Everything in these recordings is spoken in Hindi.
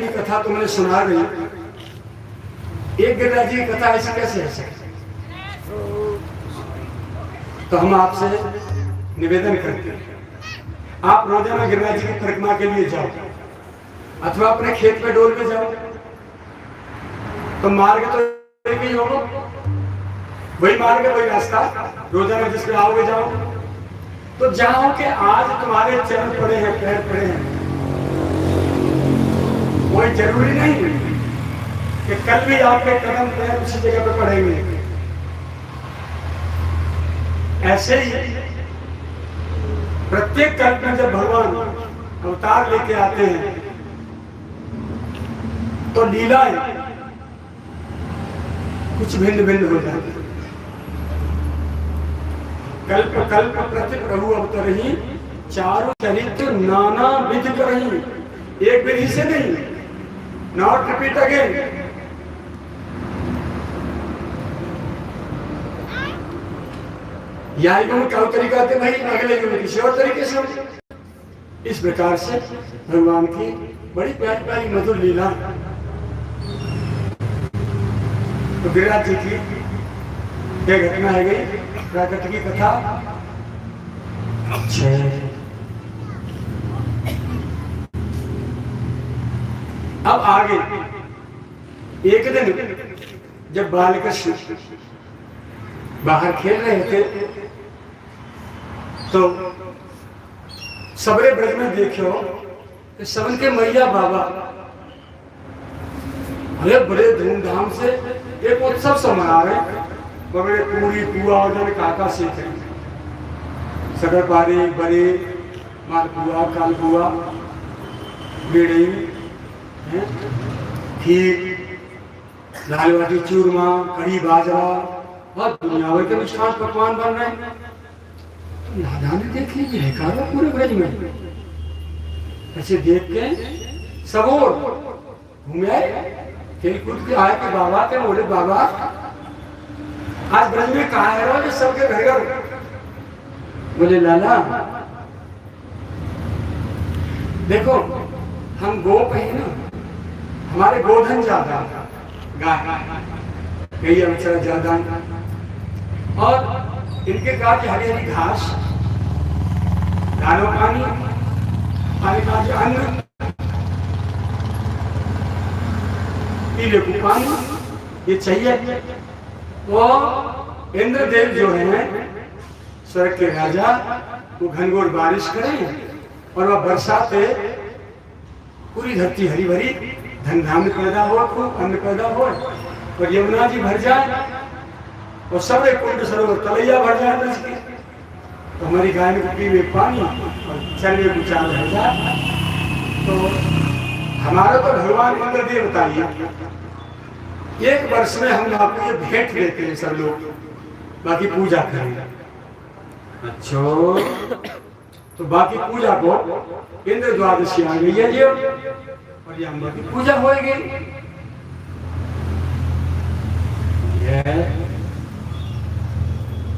की कथा तुमने सुना गई, एक गिरिराज जी की कथा ऐसी कैसे है? तो हम आपसे निवेदन करते हैं, आप रोजाना गिरिराज जी की परिक्रमा के लिए जाओ अथवा अपने खेत में डोल के जाओ, तो मार्ग तो एक ही होगा, वही मार्ग है, वही रास्ता, रोजाना जिस पे आओगे जाओ। तो जाओ कि आज तुम्हारे चरण पड़े हैं, पैर पड़े हैं, कोई जरूरी नहीं कि कल भी आपके कदम पैर उसी जगह पे पड़ेंगे। ऐसे ही प्रत्येक कल्प में जब भगवान अवतार लेके आते हैं तो लीलाएं कुछ भिन्न भिन्न हो जाती है। कल्प कल्प प्रति प्रभु अवतरहि, चारु चरित्र नाना विधि करहि। एक विधि से नहीं, नॉट रिपीट अगेन। यह युग का तरीका थे भाई, अगले युग किसी और तरीके से। इस प्रकार से भगवान की बड़ी प्यारी प्यारी मधुर लीला। तो गिरिराज जी की यह घटना है गई, प्राकट की कथा। अब आगे एक दिन जब बालकृष्ण बाहर खेल रहे थे तो सबरे ब्रज में देखो कि सबन के मैया बाबा बड़े बड़े धूमधाम से एक उत्सव से मना रहे, बड़े पूरी पुआ और काका सीख रहे, सगर पारे बड़े मालपुआ कालपुआ बेड़े खीर लाल बाटी चूरमा कढ़ी बाजरा और दुनिया भर के मिष्ठान पकवान बन रहे हैं। राधा ने देख लीजिए पूरे ब्रज में, ऐसे देख के सब और घूमे आए, खेल कूद के आए कि बाबा के बोले बाबा आज ब्रज में कहा है जो सबके घर घर। बोले लाला देखो हम गोप हैं ना, हमारे गोधन ज्यादा, गाय गैया बेचारा ज्यादा, और इनके कहा कि हरी हरी घास, दानो पानी, पानी का जो अन्न, पीले को पानी, ये चाहिए। वो इंद्रदेव जो हैं स्वर्ग के राजा, वो घनघोर बारिश करें और वह बरसाते पूरी धरती हरी भरी, धन धान्य पैदा हो, खूब अन्न पैदा हो, और यमुना जी भर जाए और सब कुंड सरोवर तलैया भर जाए ब्रज की, तो हमारी गाय में पीवे पानी और चलने को चाल रह जाए। तो हमारा तो भगवान इंद्र देवता ही, एक वर्ष में हम आपको ये भेंट देते हैं सब लोग, बाकी पूजा करेंगे। अच्छा, तो बाकी पूजा को इंद्र द्वादशी आ गई है जी, और ये हम बाकी पूजा होएगी।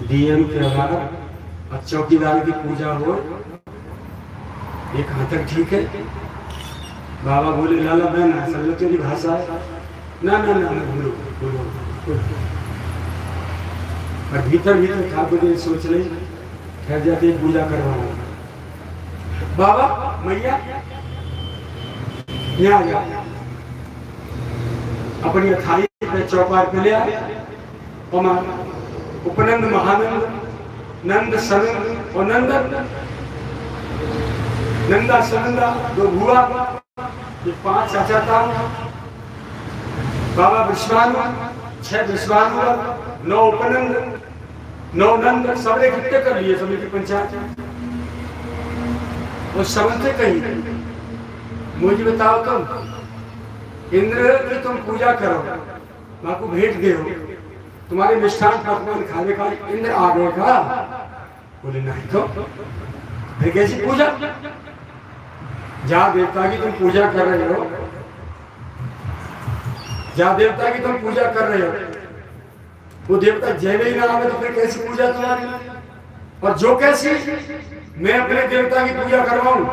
डीएम के बाद और चौकीदार की पूजा हो, एक हाथ तक ठीक है। बाबा बोले लाला बहन समझो तेरी भाषा है, ना ना ना बोलो बोलो। और भीतर भीतर ठाकुर जी सोच रही, ठहर जाते पूजा करवाना। बाबा मैया यहाँ जा, अपनी थाली पे चौपार पे ले आए, उपनंद महानंद नंद सनंद और नंदन, नंदा सनंदा दो भुआ, ये 5 चाचा था। बाबा विश्वानु 6 विश्वानु, 9 उपनंद 9 नंद, सब इकट्ठे कर लिए सभी की पंचायत। और समझते कहीं मुझे बताओ तुम इंद्र की तुम पूजा करो, माँ को भेंट दे, तुम्हारे मिष्ठान पकवान खाने का इंद्र आ गएगा? बोले नहीं तो फिर कैसी पूजा? जहाँ देवता की तुम पूजा कर रहे हो, जहाँ देवता की तुम पूजा कर रहे हो, वो देवता जैवे ही ना आवे तो फिर कैसी पूजा तुम्हारी? और जो कैसी मैं अपने देवता की पूजा करवाऊं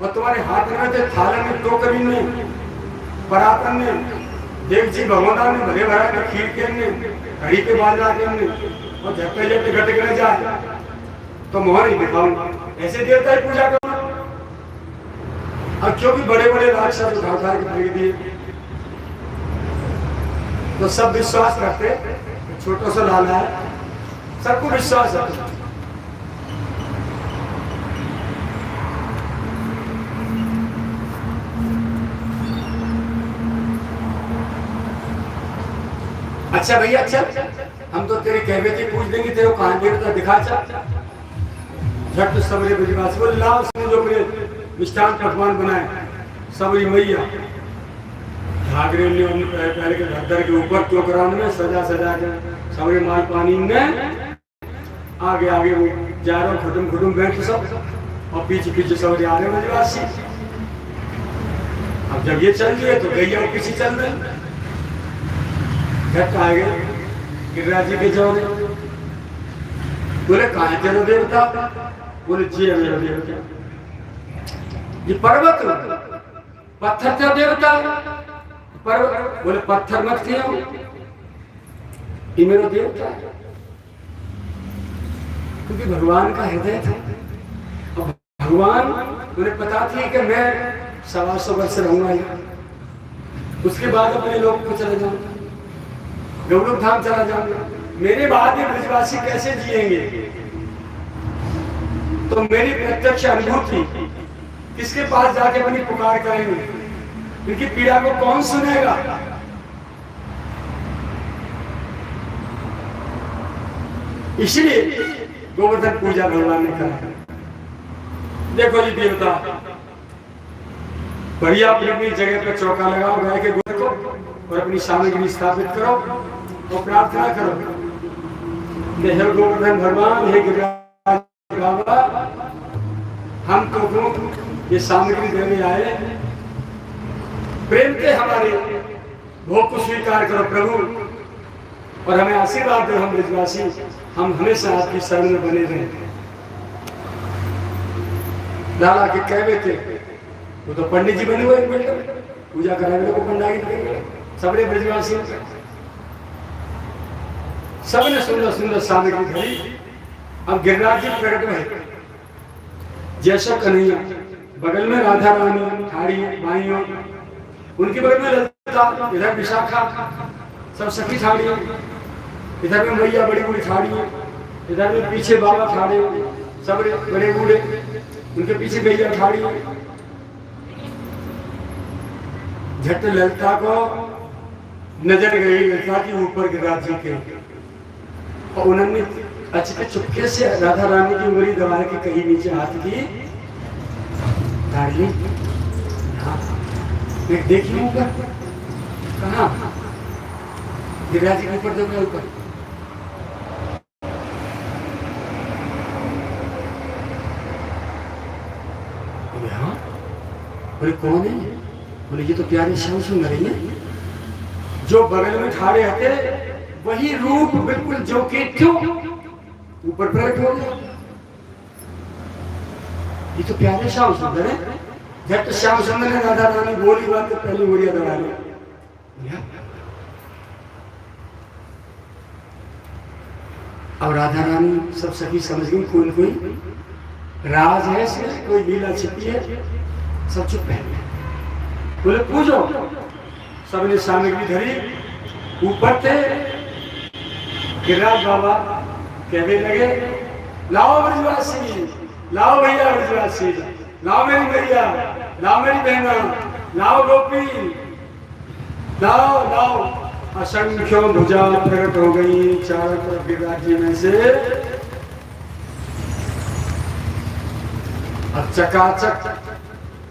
और तुम्हारे हाथ में थे थाला में टोकरी में परातन में देव जी भगवान ने भरे भरा के खीर के हमने घड़ी के बाद आके हमने और झपटे झपटे घट के जाए तो मोहर ही दिखाऊं ऐसे देवता की पूजा करो। अब क्योंकि बड़े बड़े राक्षस उठा उठा के फेंक दिए तो सब विश्वास करते, छोटा सा लाला है सबको विश्वास है। अच्छा भैया अच्छा, हम तो तेरे कहवे की पूछ देंगे, तेरे को कहां देवता दिखा चल। झट सबरे ब्रजवासी बोले ला उसने जो मेरे मिष्ठान पकवान बनाए सबरी मैया घाघरे ने पहले के धर के ऊपर चौकरान में सजा सजा के सबरे माल पानी में आगे आगे वो जा रहे खटुम खटुम बैठ सब और पीछे पीछे सबरे आ रहे ब्रजवासी। अब जब ये चल रही है तो गैया पीछे चल रहे झट आ गए गिरिराज जी के चौरे बोले कहां चलो देवता, बोले जी मेरा देवता ये पर्वत पत्थर था देवता, पर्वत बोले पत्थर मत क्यों ये मेरा देवता क्योंकि भगवान का हृदय था। अब भगवान उन्हें पता थी कि मैं 125 वर्ष रहूंगा उसके बाद अपने लोग को चले जाऊंगा गौरव धाम चला जाऊंगा, मेरे बाद ये ब्रजवासी कैसे जिएंगे। तो मेरी प्रत्यक्ष अनुभूति किसके पास जाके अपनी पुकार करेंगे, इनकी पीड़ा को कौन सुनेगा। इसलिए गोवर्धन पूजा भगवान ने करा। देखो जी देवता बढ़िया अपनी अपनी जगह पर चौका लगाओ गाय के गोबर को और अपनी सामग्री स्थापित करो और प्रार्थना करो। हे गोवर्धन भगवान, हे गिरिराज बाबा, हम तो ये सामग्री देने आए, प्रेम के हमारे भोग को स्वीकार करो प्रभु और हमें आशीर्वाद दो। हम ब्रजवासी हम हमेशा आपकी शरण में बने रहे। लाला के कहवे थे वो तो पंडित जी बने हुए पूजा कराने को पंडागी सबने ब्रजवासी सबने सुंदर सुंदर सामग्री धरी। अब गिरिराज जी प्रकट हुए जैसा कन्हैया, बगल में राधा रानी ठाड़ी माइयों, उनके बगल में ललिता, इधर विशाखा, सब सखी ठाड़ी, इधर में मैया बड़ी बड़ी ठाड़ी, इधर में पीछे बाबा ठाड़े, सब बड़े बूढ़े, उनके पीछे गैया ठाड़ी। झट ललिता को नजर गई ललिता की ऊपर गिरिराज जी के और उन्होंने अच्छे चुपके से राधा रानी की उंगली दबा के कहीं नीचे हाथ की डाली। मैं देखी ऊपर कहा गिरिराज जी के ऊपर दबा ऊपर बोले कौन है, बोले ये तो प्यारे श्याम सुंदर है जो बगल में ठाड़े हते वही रूप बिल्कुल जो के क्यों ऊपर प्रकट हो गया। ये तो प्यारे श्याम सुंदर है। जब श्याम सुंदर ने राधा रानी बोली बात तो पहली उंगलियां दबा ली। अब राधा रानी सब सखी समझ गई कोई राज है इसमें, कोई लीला छिपी है। सब चुप है, बोले पूजो। सबने सामग्री धरी, ऊपर थे गिरिराज बाबा कहने लगे लाओ ब्रजवासी, लाओ भैया ब्रजवासी, लाओ मेरी भैया, लाओ मेरी बहना, लाओ गोपी, लाओ लाओ। असंख्यों भुजा प्रकट हो गई चारों तरफ गिरिराज जी में से। अब चकाचक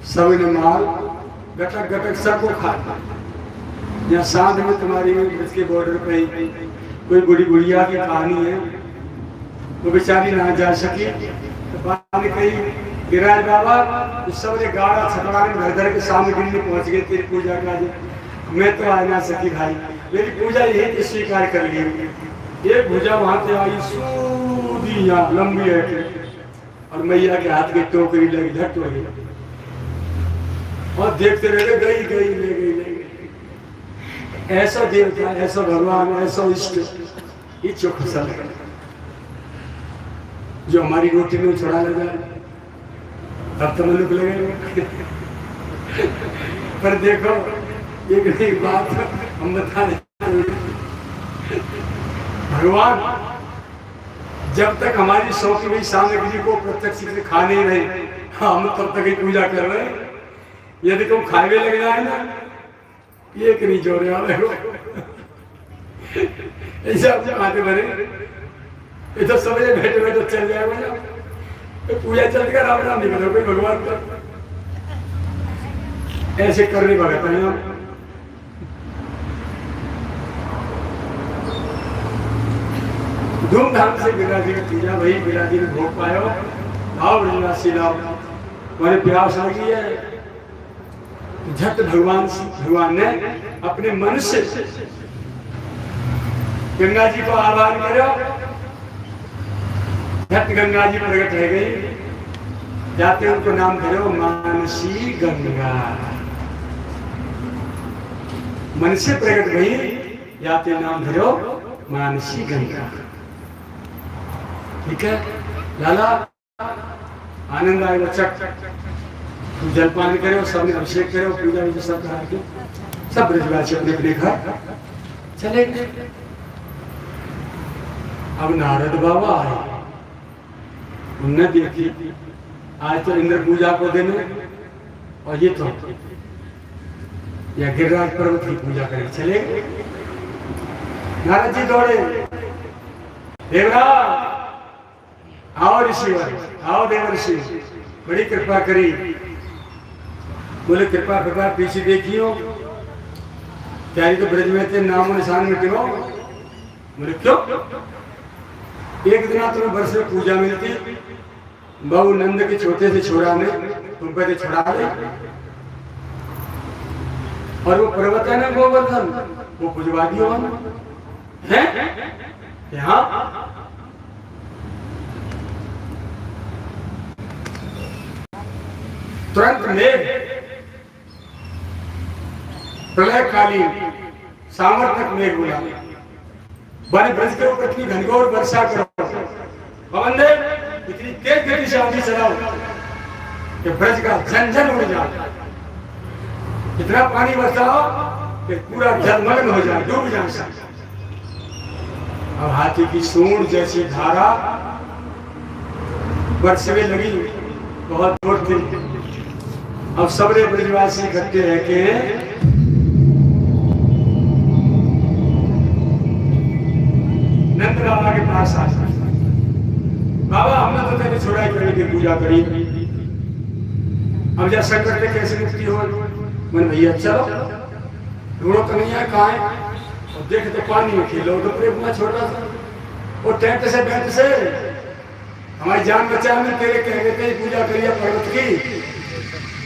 सब ने माल गटक गटक सबको खा। यहाँ साथ में तुम्हारी ब्रज के बॉर्डर पे कोई बुढ़ी बुढ़िया की कहानी है, वो बेचारी ना जा सकी तो बाद में कही गिरिराज बाबा तो सब गाड़ा छकड़ा में घर के सामने गिरने पहुंच गए तेरी पूजा का। मैं तो आ ना सकी भाई, मेरी पूजा यही तो स्वीकार कर ली। एक भुजा वहां से आई सूदी यहाँ लंबी है और मैया के हाथ की टोकरी लगी झट हो गई और देखते रहे गई गई ले गई ले गई। ऐसा देवता, ऐसा भगवान, ऐसा इष्ट, ये चोखा सा लगे जो हमारी रोटी में छुड़ा लगा। अब तो मनुक लगे पर देखो एक नई बात हम बता रहे, भगवान जब तक हमारी सौंपी हुई सामग्री को प्रत्यक्ष से खाने ही नहीं, हम तब तक ही पूजा कर रहे हैं। यदि तुम खाए लग जाए ना, एक नहीं जोड़े वाले हो ऐसा खाते भरे ये तो समझे बैठे बैठे चल जाएगा ना, तो पूजा चल कर राम राम नहीं करो कोई भगवान का, ऐसे करने भगत है हम। धूमधाम से गिरिराज की पूजा वही गिरिराज ने भोग पायो। आओ ब्रजवासी लाओ, हमारे प्यास लगी है, झट भगवान ने अपने मन से गंगा जी को आह्वान करो। झट गंगा जी प्रकट रह गई, जाते उनको नाम करो मानसी गंगा, मन से प्रकट भई, जाते नाम धरो मानसी गंगा। ठीक है लाला, आनंद आए बच्चा, तुम जलपान करो, सबने अभिषेक करो, पूजा वूजा सब करा के सब ब्रजवासी अपने अपने घर चले गए। अब नारद बाबा आए, उनने देखी आज तो इंद्र पूजा को दिन और ये तो या गिरिराज पर्वत की पूजा करें, चले गए। नारद जी दौड़े, देवराज आओ ऋषिवर, आओ देवर्षि, बड़ी कृपा करी। बोले कृपा कृपा पीछे देखियो, क्या तो ब्रज में थे, नामो निशान मिटियो। बोले क्यों? एक दिन तुम्हें वर्ष में पूजा मिलती, बहु नंद के छोटे से छोरा ने तुम पे छुड़ा दे, और वो पर्वत है ना गोवर्धन, वो पुजवा दियो है यहाँ। तुरंत मेघ, प्रलयकालीन सामर्थक मेघ बोला, वन ब्रज के ऊपर इतनी घनघोर वर्षा करो, पवन देव इतनी तेज गति से आंधी चलाओ कि ब्रज का झंझन उड़ जाए, इतना पानी बरसाओ कि पूरा जलमग्न हो जाए, डूब जाए सब। अब हाथी की सूंड जैसी धारा बरसने लगी, बहुत जोर थी। अब सबरे ब्रजवासी इकट्ठे रह के नंद बाबा के पास आ, बाबा हमने तो तेरी छोड़ाई करने की पूजा करी, अब जैसा करते कैसे मुक्ति हो? मैंने भैया चलो ढूंढो कन्हैया कहाँ है, और देखे तो पानी में खेलो, तो प्रेम छोटा सा वो टेंट से बेंट से हमारी जान बचा, हमने तेरे कह गए थे पूजा करिए पर्वत की।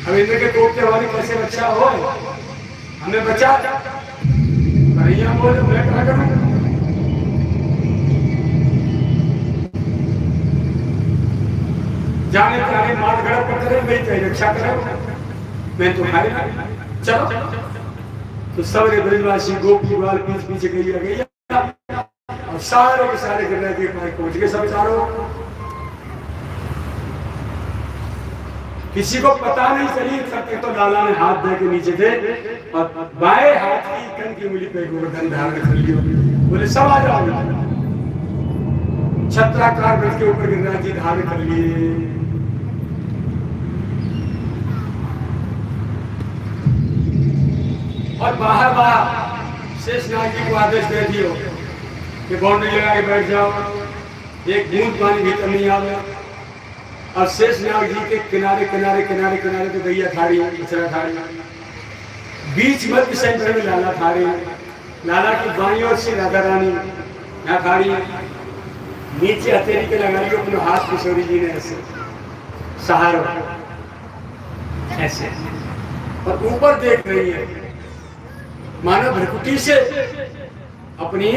अब इंद्र के कोप के वाली कैसे बच्चा हो, हमें बचा। कन्हैया बोले मैं क्या करूं? जाने जाने मार गड़प करते रहे, मेरी रक्षा करो, मैं तुम्हारे चलो। तो सबरे ब्रजवासी गोपी बाल पीछे पीछे गई, और सारे के सारे गिरने के पास पहुंच गए सब चारों। किसी को पता नहीं चली, सकते तो लाला ने हाथ दे के नीचे थे और बाएं हाथ की कन की उंगली पे गोवर्धन धारण कर लिया। बोले सब आ जाओ, छत्राकार ब्रज के ऊपर गिरिराज जी धारण कर लिए। और बाहर शेषनाग जी को आदेश दे दियो कि बाउंड्री लगा के बैठ जाओ, एक बूंद पानी भीतर नहीं आवे। और शेषनाग जी के किनारे किनारे किनारे किनारे तो गैया थाड़ी है, कचरा थाड़ी, बीच मध्य सेंटर में लाला थाड़ी, लाला की बाईं ओर से राधा रानी यहाँ थाड़ी है, नीचे हथेली के लगा लियो अपने हाथ किशोरी जी ने ऐसे सहारा ऐसे, और ऊपर देख रही है मानो भ्रकुटी से अपनी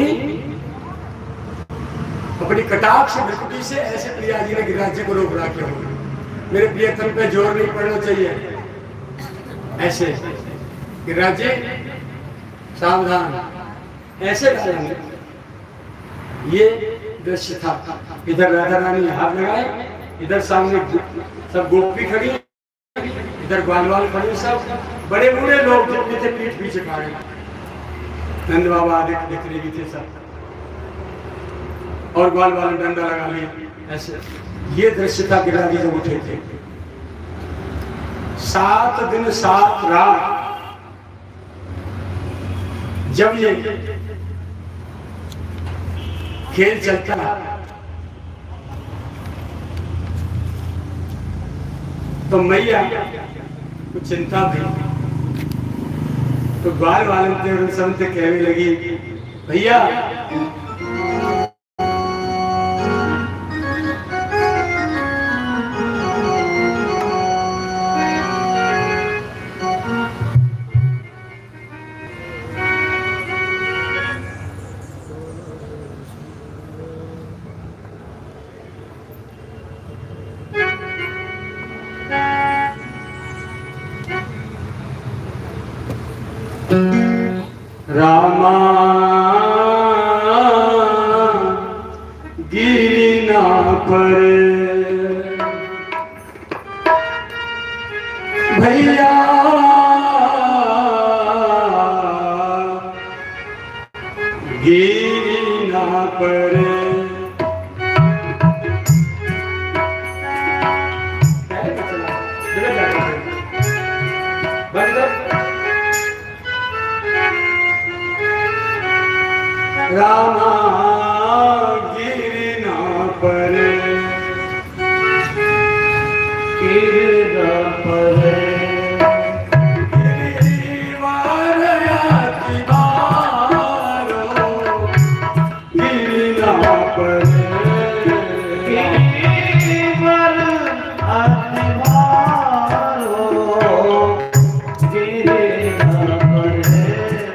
कटाक्ष भ्रकुटी से ऐसे प्रिया जी ने गिरिराज जी को रोक रखा हो। मेरे प्रियतम पे जोर नहीं पड़ना चाहिए, ऐसे गिरिराज जी सावधान, ऐसे करेंगे। ये दृश्य था। इधर राधा रानी हाथ लगाए, इधर सामने सब गोपी खड़ी, इधर ग्वालवाल खड़े, सब बड़े बूढ़े लोग जितने थे पीठ पीछे खड़े, नंद बाबा आदि दिख रही थे सब, और ग्वालवाल ने डंडा लगा लिया ऐसे। ये दृश्य था गिरिराज जब उठे थे। 7 दिन 7 रात जब ये खेल चलता तो मैया को चिंता भी, तो बाल वाले सब कहने लगी, भैया रामा गिरी ना पर भैया गिरी ना पर। रामा गिरी ना पर, गिरी ना पर, गिरिवार आती बारो, गिरी ना पर, गिरिवार आती बारो, गिरी ना पर।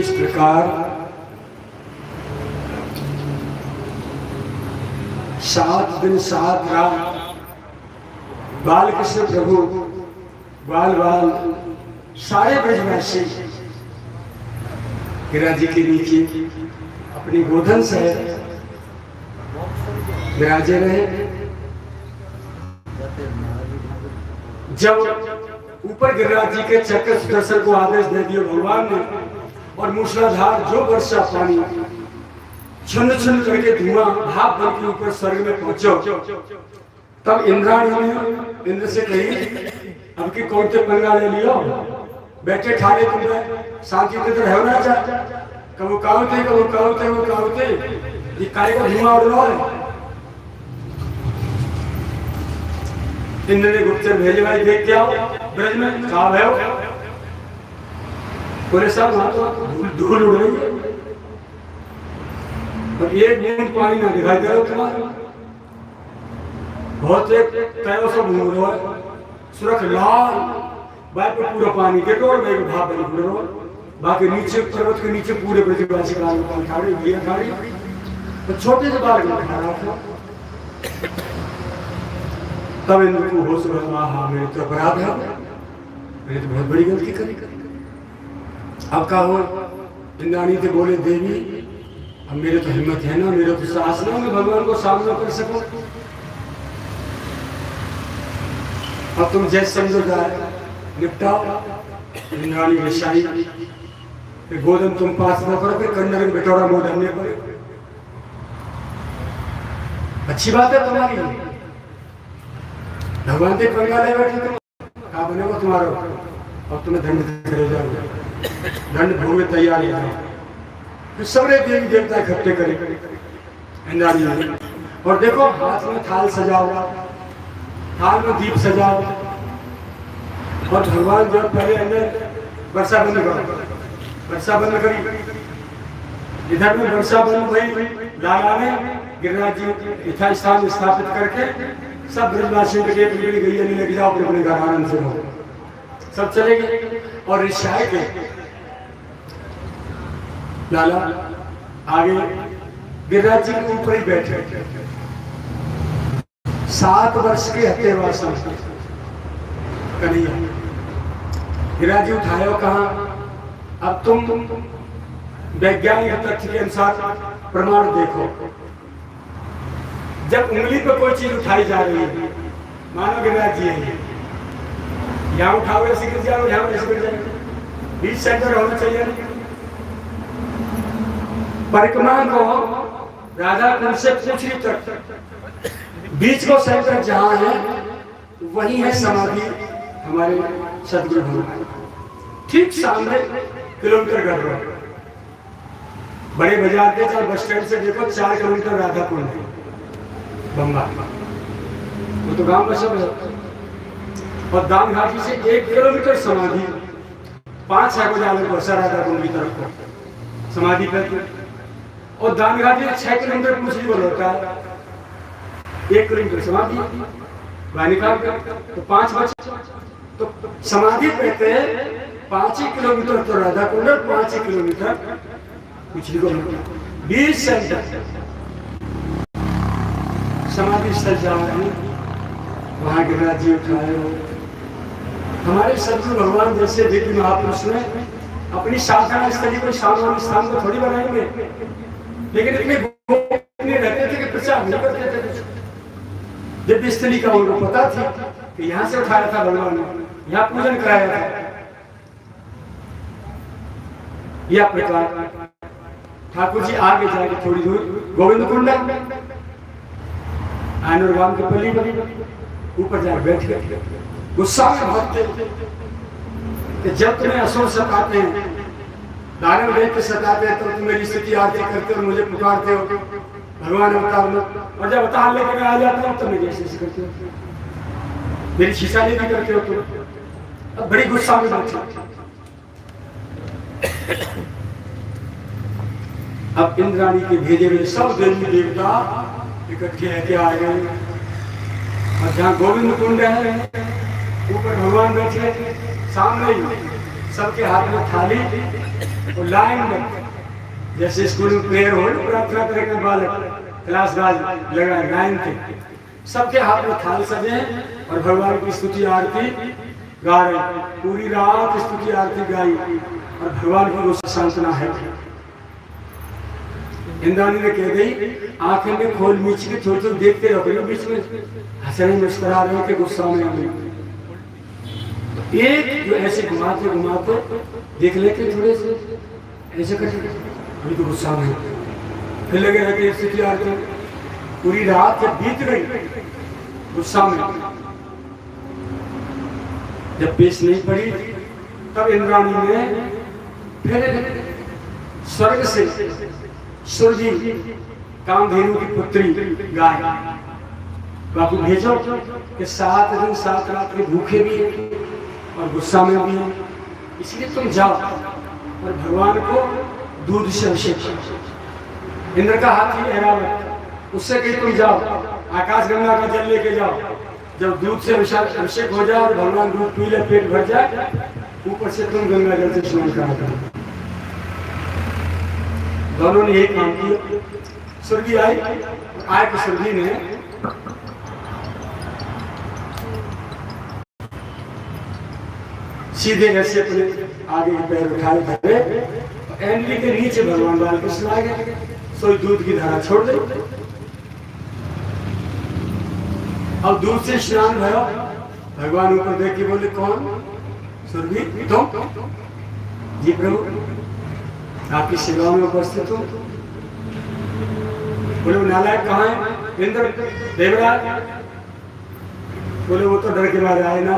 इस प्रकार 7 दिन 7 रात बाल कृष्ण प्रभु बाल बाल सारे ब्रजवासी गिरिराज जी के नीचे अपनी गोधन से विराजे रहे। जब ऊपर गिरिराज जी के चक्र सुदर्शन को आदेश दे दिया भगवान ने और मूसलाधार जो वर्षा पानी छुन छुन करके धुआं भाप बन के ऊपर स्वर्ग में पहुंचो, तब इंद्राणी ने इंद्र से कही अब की कौन से पंगा ले लियो, बैठे ठाले तुम शांति से तो रहना चाह, कबू कावते ये काय को धुआं उड़ रहा है। इंद्र ने गुप्तचर भेजे भाई देख के आओ ब्रज में कहा है पूरे सब धूल उड़ रही है और एक बूंद पानी ना दिखाई दे रहा तुम्हारा, बहुत एक पैरों से घूम रहा है सुरख लाल बाय पर पूरा पानी के डोर में भाप बनी पूरा रो, बाकी नीचे पर्वत के नीचे पूरे ब्रजवासी काल खाड़ी भैया खाड़ी तो छोटे से बाल में खा रहा था। तब इंद्र को होश में हाँ मेरे तो अपराध है, मैंने तो बहुत बड़ी गलती करी। अब कहा हो इंद्राणी से बोले देवी अब मेरे तो हिम्मत है ना, मेरे तो साहस ना मैं भगवान को सामना कर सकूं। अब तुम जैसे समझो जाए निपटाओ। इंद्राणी विषाई गोदम तुम पास न करो फिर कन्या में बिटोरा मुंह ढंगने पर अच्छी बात है तुम्हारी, भगवान के पंगा ले बैठे तुम कहा बनेगा तुम्हारा, अब तुम्हें दंड करे जाओ, दंड भोग में तैयार है। सबरे देवी देवता इकट्ठे करे इंद्राणी ने और देखो हाथ में थाल सजाओ, थाल में दीप सजाओ और भगवान जब पहले अंदर वर्षा बंद करो, वर्षा बंद करी इधर में वर्षा बंद हुई। लाला ने गिरिराज जी यथा स्थान स्थापित करके सब ब्रजवासियों के लिए बिगड़ी गई नहीं लग जाओ अपने घर आनंद से हो, सब चले गए और ऋषाय के लाला आगे गिरिराज जी के ऊपर ही बैठे 7 वर्ष के हत्यावासन कन्हैया गिरिराज जी उठाए कहा अब तुम वैज्ञानिक तथ्य के अनुसार प्रमाण देखो, जब उंगली पर कोई चीज उठाई जा रही है मानो गिरिराज जी है यहाँ उठाओ ऐसे गिर जाओ, यहाँ ऐसे गिर जाओ, बीच सेंटर होना चाहिए। परिक्रमा को राधा कुंड से पूछरी तक बीच को सेंटर जहां है वही है समाधि हमारे सदगुरु भगवान, ठीक सामने किलोमीटर कर रहा है। बड़े बाजार के चार बस स्टैंड से देखो 4 किलोमीटर राधा कुंड है बम्बा, वो तो गांव में सब है। और दान घाटी से 1 किलोमीटर समाधि 5 है जाने को राधा कुंड की तरफ को समाधि पे, और दान घाटी 6 किलोमीटर पूछरी बोल होता है, 1 किलोमीटर समाधि निकाल तो 5 बचे तो समाधि कहते हैं 5 ही किलोमीटर तो राधा कुंड 5 ही किलोमीटर पूछरी को 20 सेंटर समाधि स्थल जाओ वहां गिरिराज जी उठाए हो। हमारे सदगुरु भगवान जैसे दिव्य महापुरुष ने अपनी साधना स्थली को सामान्य स्थान को थोड़ी बनाएंगे, लेकिन इतने गोपनीय रहते थे कि प्रचार नहीं करते थे। दिव्य स्थली का उनको पता थी कि यहाँ से उठाया था भगवान ने, यहाँ पूजन कराया था। यह प्रकार ठाकुर जी आगे जाके थोड़ी दूर गोविंद कुंड आनूर गांव के पल्ली ऊपर जाकर बैठ गए, गुस्सा में भरते कि जब तुम्हें असुर सताते हैं, दानव देख के सताते हैं, तो तुम मेरी स्थिति आरती करते हो, मुझे पुकारते हो भगवान अवतार में, और जब अवतार लेकर आ जाता हूँ तो मैं जैसे करते हो, मेरी शिशाली भी करते हो तुम। अब बड़ी गुस्सा में बैठे। अब इंद्राणी के भेजे हुए सब देवी देवता इकट्ठे रहते आ गए, और जहाँ गोविंद कुंड है ऊपर भगवान बैठे, सामने ही सबके हाथ में थाली और लाइन में, जैसे स्कूल में प्रेयर हो प्रार्थना करेंगे बालक क्लास गाज लगा लाइन के, सबके हाथ में थाल सजे हैं और भगवान की स्तुति आरती गा रहे। पूरी रात स्तुति आरती गाई और भगवान की वो सांत्वना है। इंद्राणी ने कह गई आंखें में खोल मीच के थोड़ी थोड़ी देखते रहो, बीच में हंस रहे मुस्कुरा रहे के गुस्सा में आ गई। एक जो ऐसे घुमाते घुमाते देख लेते थोड़े से ऐसे करते अभी तो गुस्सा में, फिर लगे रहते स्थिति आरती। पूरी रात जब बीत गई गुस्सा में, जब पेश नहीं पड़ी तब इंद्राणी ने फिर स्वर्ग से सुरभि कामधेनु की पुत्री गाय बापू भेजो कि 7 दिन 7 रात के भूखे भी हैं और गुस्सा में भी हैं, इसलिए तुम जाओ और भगवान को दूध से अभिषेक करो। इंद्र का हाथी ऐरावत उससे कहीं तुम जाओ आकाश गंगा का जल लेके जाओ, जब दूध से अभिषेक हो जाए और भगवान दूध पी ले पेट भर जाए, ऊपर से तुम गंगा जल से स्नान करा करो। दोनों ने यही काम किया। सुरभि आई, आय की सुरभि ने सीधे ऐसे अपने आगे के पैर उठाए धरे, एंडली के नीचे भगवान बालकृष्ण आ गए, सोई दूध की धारा छोड़ दी। अब दूध से स्नान भयो, भगवान ऊपर देख के बोले कौन? सुरभि तुम? जी प्रभु आपकी सेवा में उपस्थित हूँ। बोले वो नालायक कहाँ है? इंद्र देवराज। बोले वो तो डर के मारे आए ना,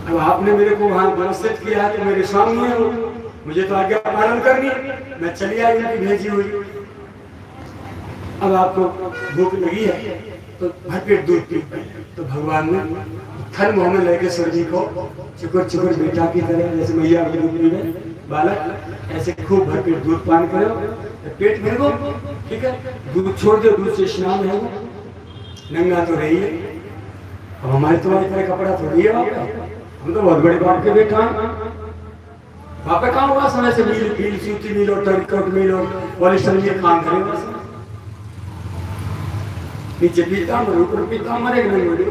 अब आपने मेरे को वहां व्यवस्थित किया है तो मेरे स्वामी है, मुझे तो आज्ञा पालन करनी, मैं चली आई उनकी भेजी हुई। अब आपको भूख लगी है तो भरपेट दूध पी। तो भगवान ने थन मुंह में लेके सुरभि को चुकुर चुकुर बेटा की तरह, जैसे मैया की दूध पी गए बालक, ऐसे खूब भरपेट दूध पान करो, पेट भर गो, ठीक है, दूध छोड़ दो, दूध से स्नान है, नंगा तो रही है। अब हमारे तुम्हारी तरह कपड़ा थोड़ी है, हम तो बहुत बड़े बाप के बेटा हैं। वहां पे कहाँ हुआ समय से मिल सूती मिल और टर्कट मिल और पॉलिस्टर मिल काम करे, बस नीचे पीता मरे ऊपर पीता मरे नहीं,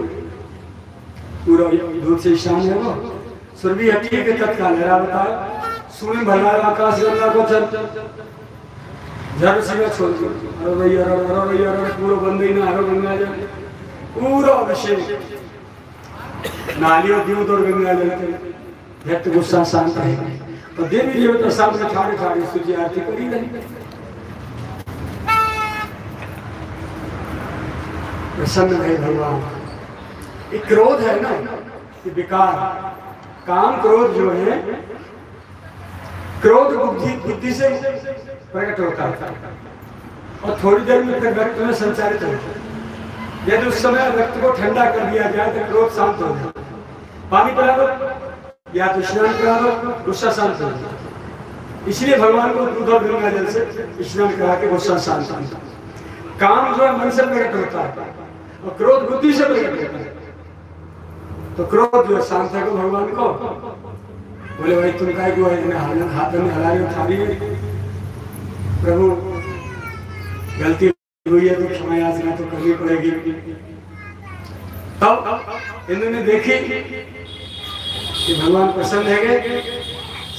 पूरा दूध से स्नान है वो। सुरभि हटी के तत्काल हरा बताया, सुने भला आकाश गंगा को चल झर सीधा छोड़ दो, अरे भैया पूरा बंदी ना हरो गंगा जल पूरा अभिषेक नालियों दूध और गंगा जल के व्यक्त गुस्सा शांत है। और देवी देवता सामने ठाड़े ठाड़े स्तुति आरती करी रही। प्रसन्न है भगवान। एक क्रोध है ना, ये विकार काम क्रोध जो है, क्रोध बुद्धि से प्रकट होता है और थोड़ी देर में फिर रक्त में संचारित होता है। यदि उस समय रक्त को ठंडा कर दिया जाए तो क्रोध शांत हो जाए। पानी पिला दो या तो स्नान करा दो, गुस्सा शांत हो जाए। इसलिए भगवान को दूध और गंगा जल से स्नान करा के गुस्सा शांत होता है। काम जो है मन से प्रकट होता है और क्रोध बुद्धि से प्रकट होता है। तो क्रोध जो शांत है को भगवान को बोले भाई तुम काय को हाथ में हलाई उठा रही है, प्रभु गलती हुई है तो क्षमा याचना तो करनी पड़ेगी। तब इन्होंने देखी कि भगवान प्रसन्न है गए,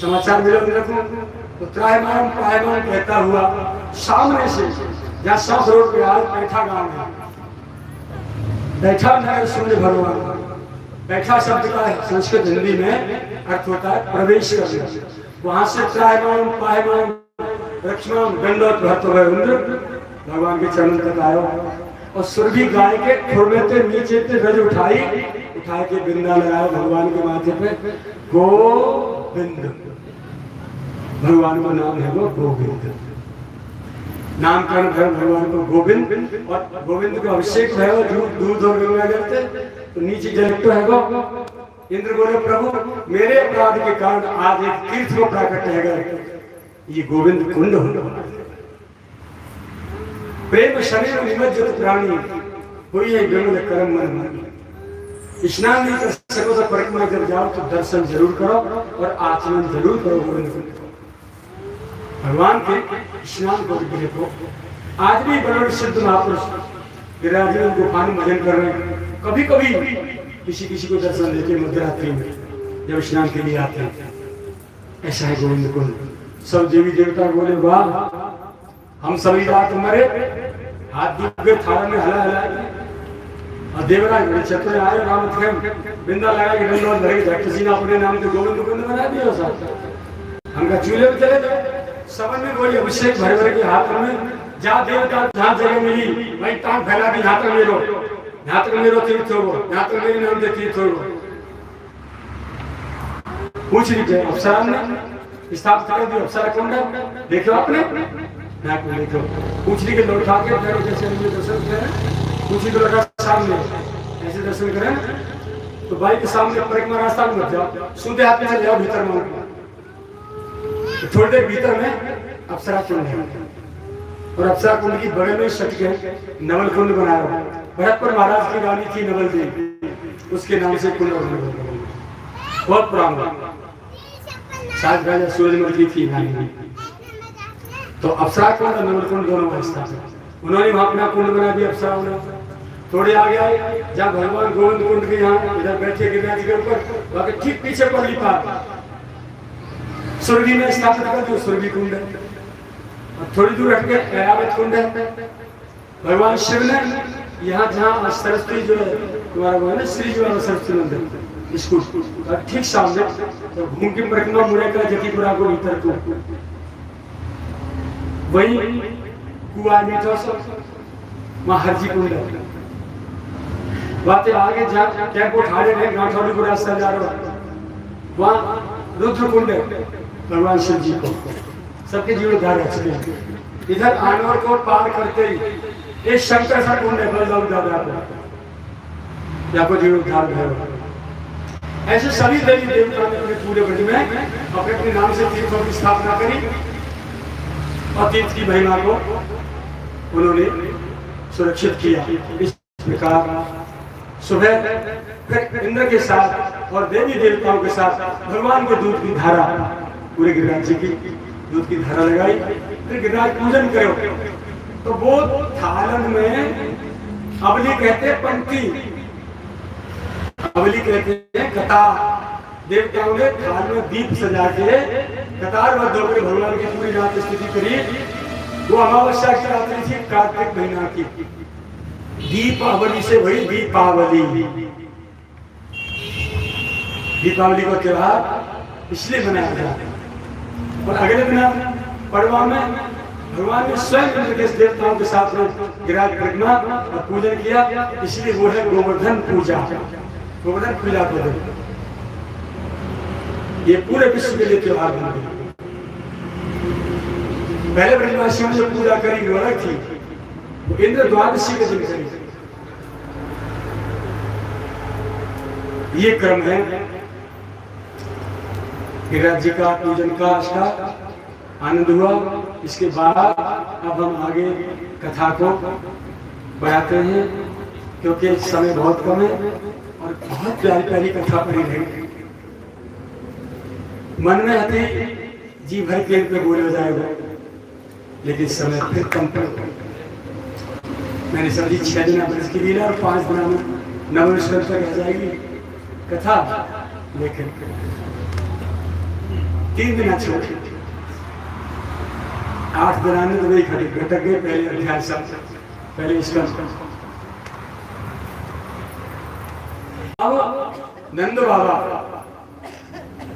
समाचार मिला को तो त्रायमान पायमान कहता हुआ सामने से, जहाँ साउथ रोड पे आज बैठा गांव है, बैठा नगर सूर्य भगवान। बैठा शब्द का संस्कृत हिंदी में अर्थ होता है प्रवेश करना। वहां से त्रायमान पायमान रक्षमान दंडवत भर्तुंद्र भगवान के चरण तक आयो और सुरभि गाय के खुरमेते नीचे पे गज उठा के बिंदा लगाया भगवान के माथे पे। गोविंद भगवान का नाम है वो गोविंद, नामकरण है भगवान को गोविंद। और गोविंद को अभिषेक है दूध और गंगा जल, तो नीचे जलतो है वो। इंद्र बोले प्रभु मेरे अपराध के कारण आज एक तीर्थ को प्राकट है, ये गोविंद कुंड होगा। प्रेम शरीर निमज्जित प्राणी हुई है विमल कर्म मन। स्नान नहीं कर सको तो परिक्रमा जब जाओ तो दर्शन जरूर करो और आचरण जरूर करो गोविंद भगवान के स्नान को देखो। आज भी बड़े सिद्ध महापुरुष गिरिराज गुफा में भजन कर रहे हैं। कभी कभी किसी किसी को दर्शन देते मध्यरात्रि में जब स्नान के लिए आते हैं। ऐसा है गोविंद कुंड। सब देवी देवता बोले वाह हम सभी रात मरे, हाथ दीप थाला में हला हला और देवराज बड़े चतुर आए, राम थे बिंदा लगा के दंडवत भरे झट सीना अपने नाम के गोविंद कुंड बना दिया। हमका चूल्हे में चले गए समझ में बोली अभिषेक भरे भरे के हाथ में जा देवता जहाँ जगह मिली वही टांग फैला के यहाँ तक मेरो तीर्थ हो, यहाँ तक मेरे नाम से तीर्थ हो। पूछ लीजिए अप्सरा ने स्थापित कर दिया अप्सरा कुंड देखो आपने ना को देखो पूछ ली के लौटा के जैसे दर्शन करें पूछ ली के लौटा सामने ऐसे दर्शन करें तो भाई के सामने परिक्रमा रास्ता में मत जाओ, सीधे हाथ में जाओ भीतर में। तो थोड़ी देर भीतर में अप्सरा कुंड है और अप्सरा कुंड की बगल में सट के नवल कुंड बनाया हुआ। भरतपुर महाराज की रानी थी नवल देवी, उसके नाम से कुंड बहुत पुराना सात राजा सूरजमल की थी रानी। तो अप्सरा कुंड और नवल कुंड दोनों स्थापित उन्होंने वहां अपना कुंड बना दिया अप्सरा ने। थोड़े आगे आए जहाँ भगवान गोविंद कुंड के यहाँ इधर बैठे गिरिराज के ऊपर वहां ठीक पीछे पड़ ली पार स्वर्गी में स्थापित कर दिया स्वर्गी कुंड है। और थोड़ी दूर हट के ऐरावत कुंड है। भगवान शिव ने यहाँ जहाँ सरस्वती जो है तुम्हारा वो है ना श्री जो है सरस्वती मंदिर इसको और ठीक सामने तो घूम के परिक्रमा मुड़े का जतीपुरा को भीतर को वही कुआ मीठा वहाँ हरजी कुंड है। बातें आगे जहाँ टेम्पो ठाड़े रहे गांठौली को रास्ता जा रहा वहाँ रुद्र कुंड है भगवान शिव जी को सबके जीवन धार रचते हैं। इधर आनवर को पार करते ही एक शंकर सा कुंड है बलदाऊ दादा को या को जीवन धार है। ऐसे सभी देवी देवता ने अपने पूरे ब्रज में अपने अपने नाम से तीर्थों की स्थापना करी और तीर्थ की महिमा को उन्होंने सुरक्षित किया। इस प्रकार सुबह फिर इंद्र के साथ और देवी देवताओं के साथ भगवान को दूध की धारा पूरे गिरिराज जी की दूध की धारा लगाई। फिर गिरिराज पूजन करो तो वो थालन में अबली कहते पंक्ति अबली कहते हैं कतार। देवताओं ने थाल में दीप सजा के कतारबद्ध होकर भगवान की पूरी रात स्तुति करी। वो अमावस्या की रात्रि थी कार्तिक महीना की। दीपावली से वही दीपावली दीपावली का त्योहार इसलिए मनाया गया। और अगले दिन पड़वा में भगवान ने स्वयं इंद्र के देवताओं के साथ में गिरिराज परिक्रमा और पूजन किया। इसलिए वो है गोवर्धन पूजा। गोवर्धन पूजा को ये पूरे विश्व के लिए त्योहार बन गया। पहले ब्रजवासियों ने पूजा करी वो अलग थी, वो इंद्र द्वादशी के दिन करी। ये क्रम है गिरिराज जी का पूजन का स्टार्ट आनंद हुआ। इसके बाद अब हम आगे कथा को बढ़ाते हैं क्योंकि समय बहुत कम है और बहुत प्यारी प्यारी कथा पड़ी है। मन में आते जी भर के पे बोला जाएगा लेकिन समय फिर कम पड़। मैंने समझी 6 दिन ब्रज की लीला और 5 दिन में नवनिष्कर तक आ जाएगी कथा, लेकिन 3 दिन छोड़ 8 दिन आने तो वही घटक गए। पहले अध्याय सब पहले इसका अब नंद बाबा